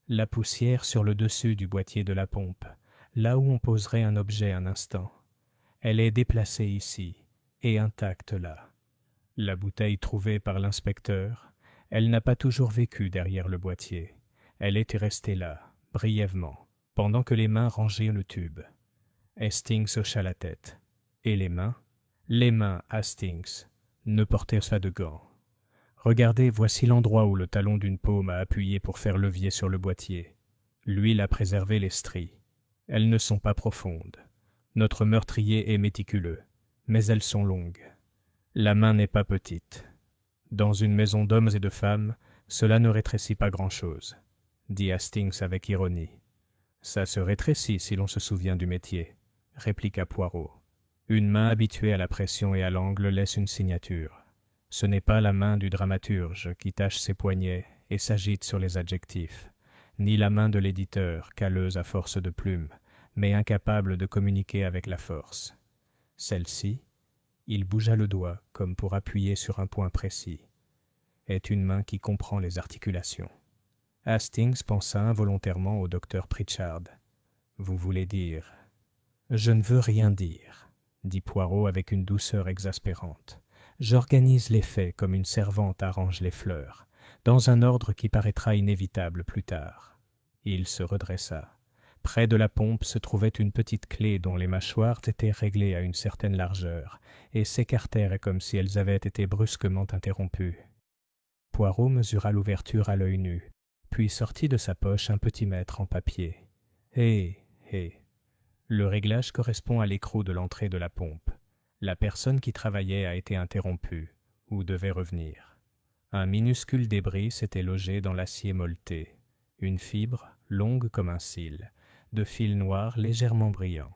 A: la poussière sur le dessus du boîtier de la pompe, là où on poserait un objet un instant. Elle est déplacée ici, et intacte là. La bouteille trouvée par l'inspecteur, elle n'a pas toujours vécu derrière le boîtier. Elle était restée là, brièvement, pendant que les mains rangeaient le tube. » Hastings hocha la tête. « Et les mains ? » ?»« Les mains, Hastings. Ne portez pas de gants. Regardez, voici l'endroit où le talon d'une paume a appuyé pour faire levier sur le boîtier. L'huile a préservé les stries. Elles ne sont pas profondes. Notre meurtrier est méticuleux, mais elles sont longues. La main n'est pas petite. Dans une maison d'hommes et de femmes, cela ne rétrécit pas grand-chose, dit Hastings avec ironie. Ça se rétrécit si l'on se souvient du métier, répliqua Poirot. Une main habituée à la pression et à l'angle laisse une signature. Ce n'est pas la main du dramaturge qui tâche ses poignets et s'agite sur les adjectifs, ni la main de l'éditeur, calleuse à force de plumes, mais incapable de communiquer avec la force. Celle-ci, il bougea le doigt comme pour appuyer sur un point précis, est une main qui comprend les articulations. Hastings pensa involontairement au docteur Pritchard. « Vous voulez dire… » « Je ne veux rien dire, » dit Poirot avec une douceur exaspérante. « J'organise les faits comme une servante arrange les fleurs, dans un ordre qui paraîtra inévitable plus tard. » Il se redressa. Près de la pompe se trouvait une petite clé dont les mâchoires étaient réglées à une certaine largeur et s'écartèrent comme si elles avaient été brusquement interrompues. Poirot mesura l'ouverture à l'œil nu, puis sortit de sa poche un petit mètre en papier. « Hé, hé !» Le réglage correspond à l'écrou de l'entrée de la pompe. La personne qui travaillait a été interrompue, ou devait revenir. Un minuscule débris s'était logé dans l'acier molleté. Une fibre, longue comme un cil, de fil noir légèrement brillant.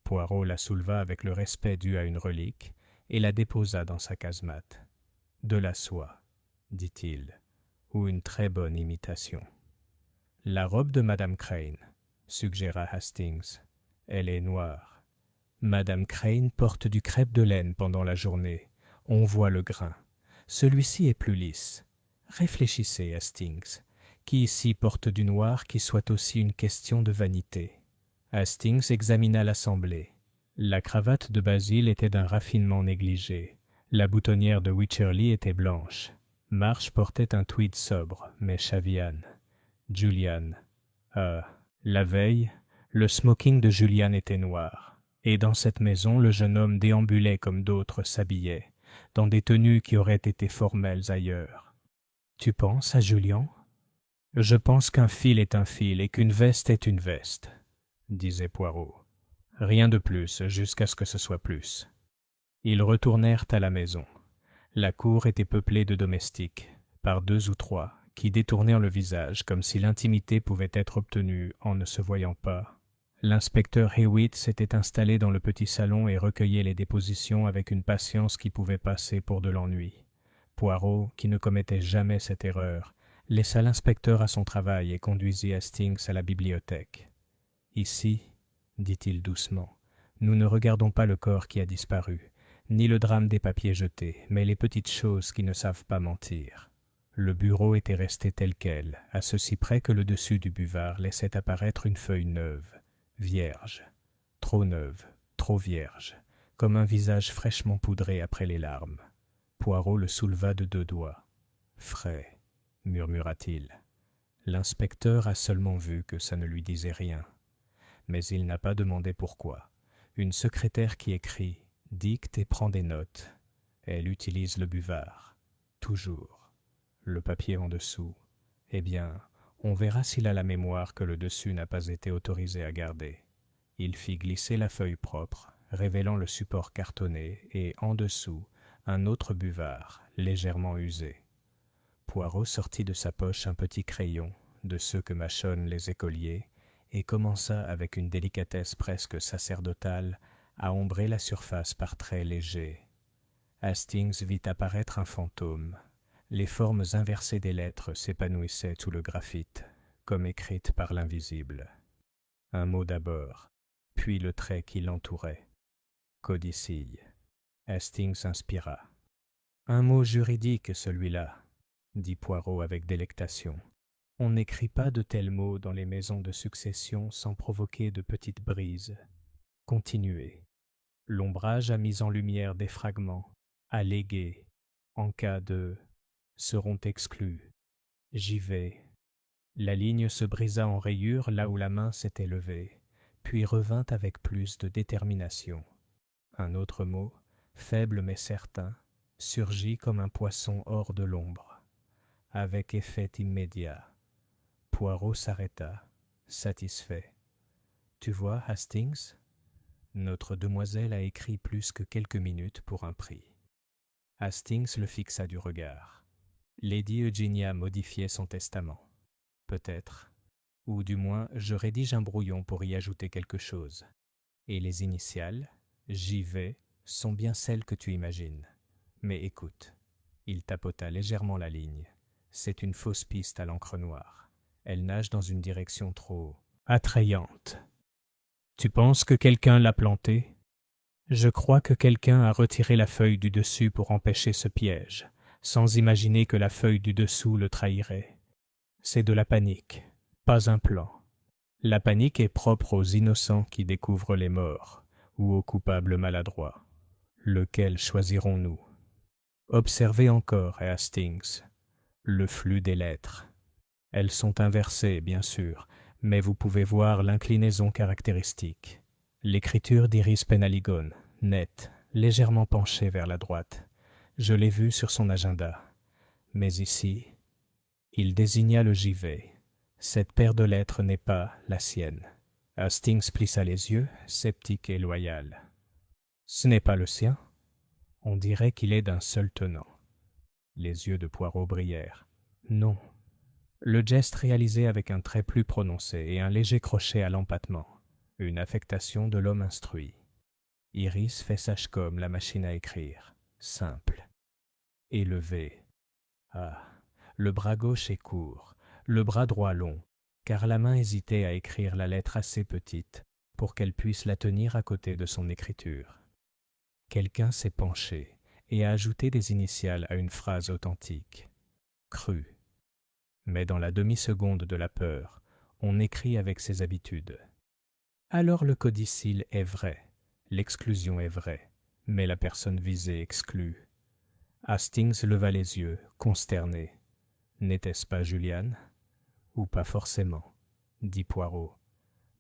A: Poirot la souleva avec le respect dû à une relique et la déposa dans sa casemate. « De la soie, » dit-il, « ou une très bonne imitation. »« La robe de Madame Crane, » suggéra Hastings. « Elle est noire. Madame Crane porte du crêpe de laine pendant la journée. On voit le grain. Celui-ci est plus lisse. Réfléchissez, Hastings. Qui ici porte du noir qui soit aussi une question de vanité ?» Hastings examina l'assemblée. La cravate de Basil était d'un raffinement négligé. La boutonnière de Wycherley était blanche. Marsh portait un tweed sobre, mais Shavian. Julian. La veille, le smoking de Julian était noir. Et dans cette maison, le jeune homme déambulait comme d'autres s'habillaient, dans des tenues qui auraient été formelles ailleurs. « Tu penses à Julian ? » « Je pense qu'un fil est un fil et qu'une veste est une veste, » disait Poirot. « Rien de plus, jusqu'à ce que ce soit plus. » Ils retournèrent à la maison. La cour était peuplée de domestiques. par 2 ou 3, qui détournèrent le visage comme si l'intimité pouvait être obtenue en ne se voyant pas. L'inspecteur Hewitt s'était installé dans le petit salon et recueillait les dépositions avec une patience qui pouvait passer pour de l'ennui. Poirot, qui ne commettait jamais cette erreur, laissa l'inspecteur à son travail et conduisit Hastings à la bibliothèque. « Ici, dit-il doucement, nous ne regardons pas le corps qui a disparu, ni le drame des papiers jetés, mais les petites choses qui ne savent pas mentir. » Le bureau était resté tel quel, à ceci près que le dessus du buvard laissait apparaître une feuille neuve, vierge, trop neuve, trop vierge, comme un visage fraîchement poudré après les larmes. Poirot le souleva de 2 doigts. « Frais, murmura-t-il. L'inspecteur a seulement vu que ça ne lui disait rien. Mais il n'a pas demandé pourquoi. Une secrétaire qui écrit, dicte et prend des notes. Elle utilise le buvard. Toujours. Le papier en dessous. Eh bien, on verra s'il a la mémoire que le dessus n'a pas été autorisé à garder. » Il fit glisser la feuille propre, révélant le support cartonné et, en dessous, un autre buvard, légèrement usé. Poirot sortit de sa poche un petit crayon, de ceux que mâchonnent les écoliers, et commença avec une délicatesse presque sacerdotale à ombrer la surface par traits légers. Hastings vit apparaître un fantôme. Les formes inversées des lettres s'épanouissaient sous le graphite, comme écrites par l'invisible. Un mot d'abord, puis le trait qui l'entourait. Codicille. Hastings inspira. « Un mot juridique, celui-là, » dit Poirot avec délectation. « On n'écrit pas de tels mots dans les maisons de succession sans provoquer de petites brises. Continuez. L'ombrage a mis en lumière des fragments, allégués, en cas de... seront exclus. J'y vais. » La ligne se brisa en rayures là où la main s'était levée, puis revint avec plus de détermination. Un autre mot, faible mais certain, surgit comme un poisson hors de l'ombre, avec effet immédiat. Poirot s'arrêta, satisfait. « Tu vois, Hastings, notre demoiselle a écrit plus que quelques minutes pour un prix. » Hastings le fixa du regard. Lady Eugénia modifiait son testament. Peut-être. Ou du moins, je rédige un brouillon pour y ajouter quelque chose. Et les initiales, j'y vais, sont bien celles que tu imagines. Mais écoute. Il tapota légèrement la ligne. C'est une fausse piste à l'encre noire. Elle nage dans une direction trop attrayante. Tu penses que quelqu'un l'a plantée ? Je crois que quelqu'un a retiré la feuille du dessus pour empêcher ce piège, sans imaginer que la feuille du dessous le trahirait. C'est de la panique, pas un plan. La panique est propre aux innocents qui découvrent les morts, ou aux coupables maladroits. Lequel choisirons-nous ? Observez encore, Hastings, le flux des lettres. Elles sont inversées, bien sûr, mais vous pouvez voir l'inclinaison caractéristique. L'écriture d'Iris Penhaligon, nette, légèrement penchée vers la droite. Je l'ai vue sur son agenda. Mais ici, il désigna le JV. Cette paire de lettres n'est pas la sienne. Hastings plissa les yeux, sceptique et loyal. Ce n'est pas le sien ? On dirait qu'il est d'un seul tenant. Les yeux de Poirot brillèrent. Non. Le geste réalisé avec un trait plus prononcé et un léger crochet à l'empattement. Une affectation de l'homme instruit. Iris fait sage comme la machine à écrire. Simple. Élevé. Ah, le bras gauche est court, le bras droit long, car la main hésitait à écrire la lettre assez petite pour qu'elle puisse la tenir à côté de son écriture. Quelqu'un s'est penché et a ajouté des initiales à une phrase authentique. Cru. Mais dans la demi-seconde de la peur, on écrit avec ses habitudes. Alors le codicille est vrai, l'exclusion est vraie, mais la personne visée exclue. Hastings leva les yeux, consterné. N'était-ce pas Julian ? Ou pas forcément, dit Poirot.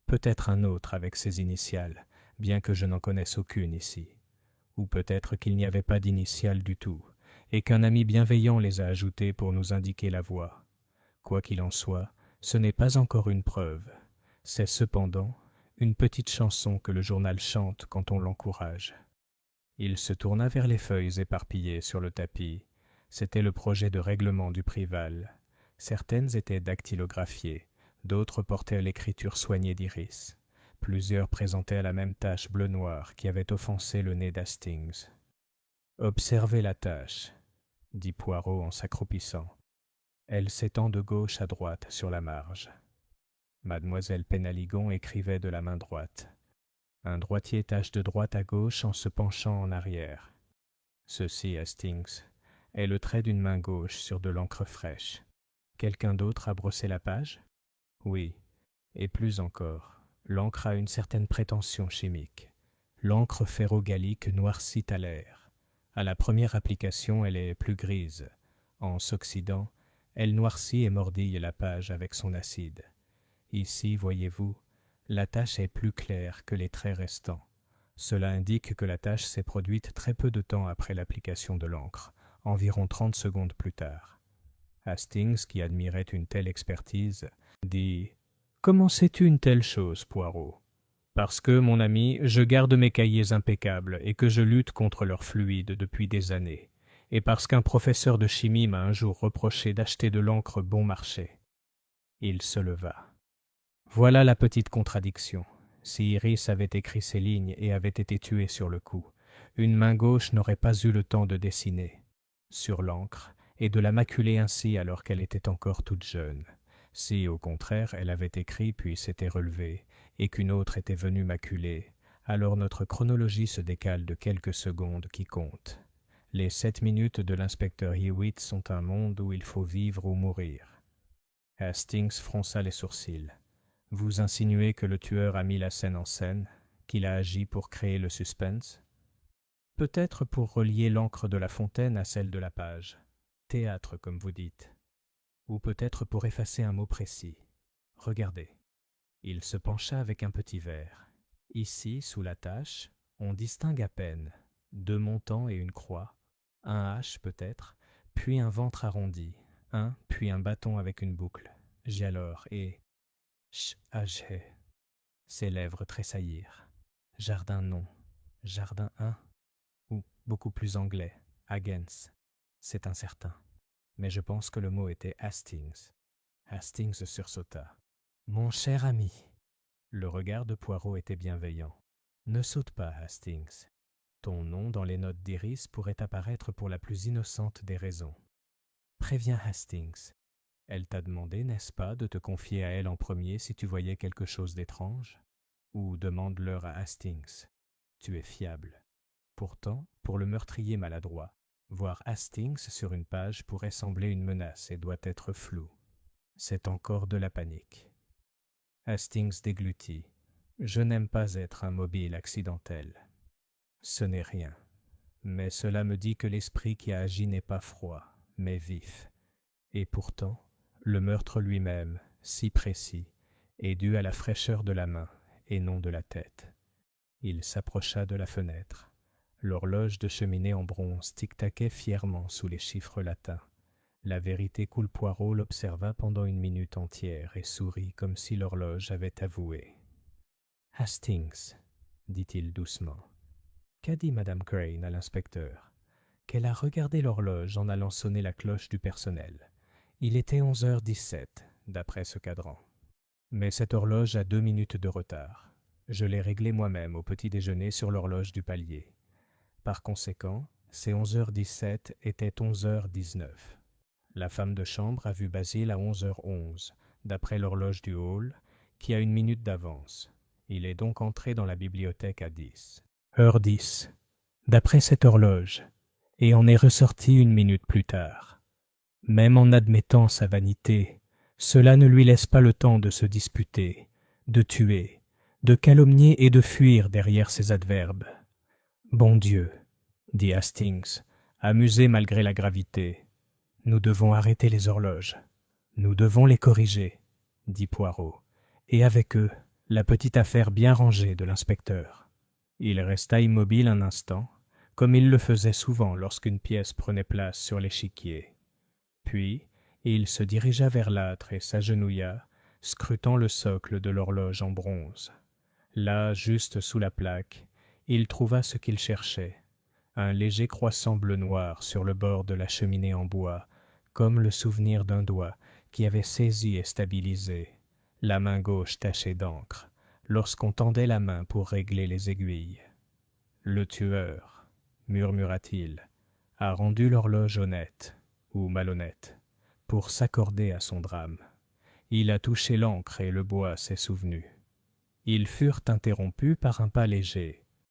A: Peut-être un autre avec ses initiales, bien que je n'en connaisse aucune ici. Ou peut-être qu'il n'y avait pas d'initiales du tout, et qu'un ami bienveillant les a ajoutées pour nous indiquer la voie. Quoi qu'il en soit, ce n'est pas encore une preuve. C'est cependant une petite chanson que le journal chante quand on l'encourage. Il se tourna vers les feuilles éparpillées sur le tapis, C'était le projet de règlement du Prival. Certaines étaient dactylographiées, d'autres portaient l'écriture soignée d'Iris. Plusieurs présentaient la même tache bleu-noir qui avait offensé le nez d'Hastings. « Observez la tache, » dit Poirot en s'accroupissant. Elle s'étend de gauche à droite sur la marge. Mademoiselle Penaligon écrivait de la main droite. Un droitier tâche de droite à gauche en se penchant en arrière. Ceci, Hastings, est le trait d'une main gauche sur de l'encre fraîche. Quelqu'un d'autre a brossé la page? Oui, et plus encore. L'encre a une certaine prétention chimique. L'encre ferro-gallique noircit à l'air. À la première application, elle est plus grise. En s'oxydant, elle noircit et mordille la page avec son acide. Ici, voyez-vous, la tache est plus claire que les traits restants. Cela indique que la tache s'est produite très peu de temps après l'application de l'encre, environ 30 secondes plus tard. Hastings, qui admirait une telle expertise, dit « Comment sais-tu une telle chose, Poirot ? » « Parce que, mon ami, je garde mes cahiers impeccables et que je lutte contre leur fluide depuis des années, et parce qu'un professeur de chimie m'a un jour reproché d'acheter de l'encre bon marché. » Il se leva. « Voilà la petite contradiction. Si Iris avait écrit ces lignes et avait été tuée sur le coup, une main gauche n'aurait pas eu le temps de dessiner sur l'encre et de la maculer ainsi alors qu'elle était encore toute jeune. Si, au contraire, elle avait écrit puis s'était relevée, et qu'une autre était venue maculer, alors notre chronologie se décale de quelques secondes qui comptent. Les 7 minutes de l'inspecteur Hewitt sont un monde où il faut vivre ou mourir. » Hastings fronça les sourcils. « Vous insinuez que le tueur a mis la scène en scène, qu'il a agi pour créer le suspense ? Peut-être pour relier l'encre de La Fontaine à celle de la page. Théâtre, comme vous dites. Ou peut-être pour effacer un mot précis. Regardez. » Il se pencha avec un petit verre. Ici, sous la tache, on distingue à peine 2 montants et une croix, un H peut-être, puis un ventre arrondi, puis un bâton avec une boucle, Gialor et H-H. Ses lèvres tressaillirent. Jardin non, Jardin 1, ou beaucoup plus anglais, Hagens. C'est incertain. Mais je pense que le mot était Hastings. Hastings sursauta. « Mon cher ami !» Le regard de Poirot était bienveillant. « Ne saute pas, Hastings. Ton nom dans les notes d'Iris pourrait apparaître pour la plus innocente des raisons. Préviens Hastings. Elle t'a demandé, n'est-ce pas, de te confier à elle en premier si tu voyais quelque chose d'étrange? Ou demande-leur à Hastings. Tu es fiable. Pourtant, pour le meurtrier maladroit, voir Hastings sur une page pourrait sembler une menace et doit être flou. C'est encore de la panique. » Hastings déglutit. « Je n'aime pas être un mobile accidentel. Ce n'est rien. Mais cela me dit que l'esprit qui a agi n'est pas froid, mais vif. Et pourtant, le meurtre lui-même, si précis, est dû à la fraîcheur de la main et non de la tête. » Il s'approcha de la fenêtre. L'horloge de cheminée en bronze tic-taquait fièrement sous les chiffres latins. La vérité cool Poirot l'observa pendant 1 minute entière et sourit comme si l'horloge avait avoué. « Hastings, » dit-il doucement. « Qu'a dit Madame Crane à l'inspecteur? » Qu'elle a regardé l'horloge en allant sonner la cloche du personnel. Il était 11h17, d'après ce cadran. Mais cette horloge a 2 minutes de retard. Je l'ai réglée moi-même au petit déjeuner sur l'horloge du palier. Par conséquent, ces 11h17 étaient 11h19. La femme de chambre a vu Basile à 11h11, d'après l'horloge du hall, qui a 1 minute d'avance. Il est donc entré dans la bibliothèque à 10. Heure 10, d'après cette horloge, et en est ressorti 1 minute plus tard. Même en admettant sa vanité, cela ne lui laisse pas le temps de se disputer, de tuer, de calomnier et de fuir derrière ses adverbes. « Bon Dieu, » dit Hastings, amusé malgré la gravité. « Nous devons arrêter les horloges. Nous devons les corriger, » dit Poirot, et avec eux, la petite affaire bien rangée de l'inspecteur. Il resta immobile un instant, comme il le faisait souvent lorsqu'une pièce prenait place sur l'échiquier. Puis, il se dirigea vers l'âtre et s'agenouilla, scrutant le socle de l'horloge en bronze. Là, juste sous la plaque, il trouva ce qu'il cherchait, un léger croissant bleu-noir sur le bord de la cheminée en bois, comme le souvenir d'un doigt qui avait saisi et stabilisé, la main gauche tachée d'encre, lorsqu'on tendait la main pour régler les aiguilles. Le tueur, murmura-t-il, a rendu l'horloge honnête, ou malhonnête, pour s'accorder à son drame. Il a touché l'encre et le bois s'est souvenu. Ils furent interrompus par un pas léger,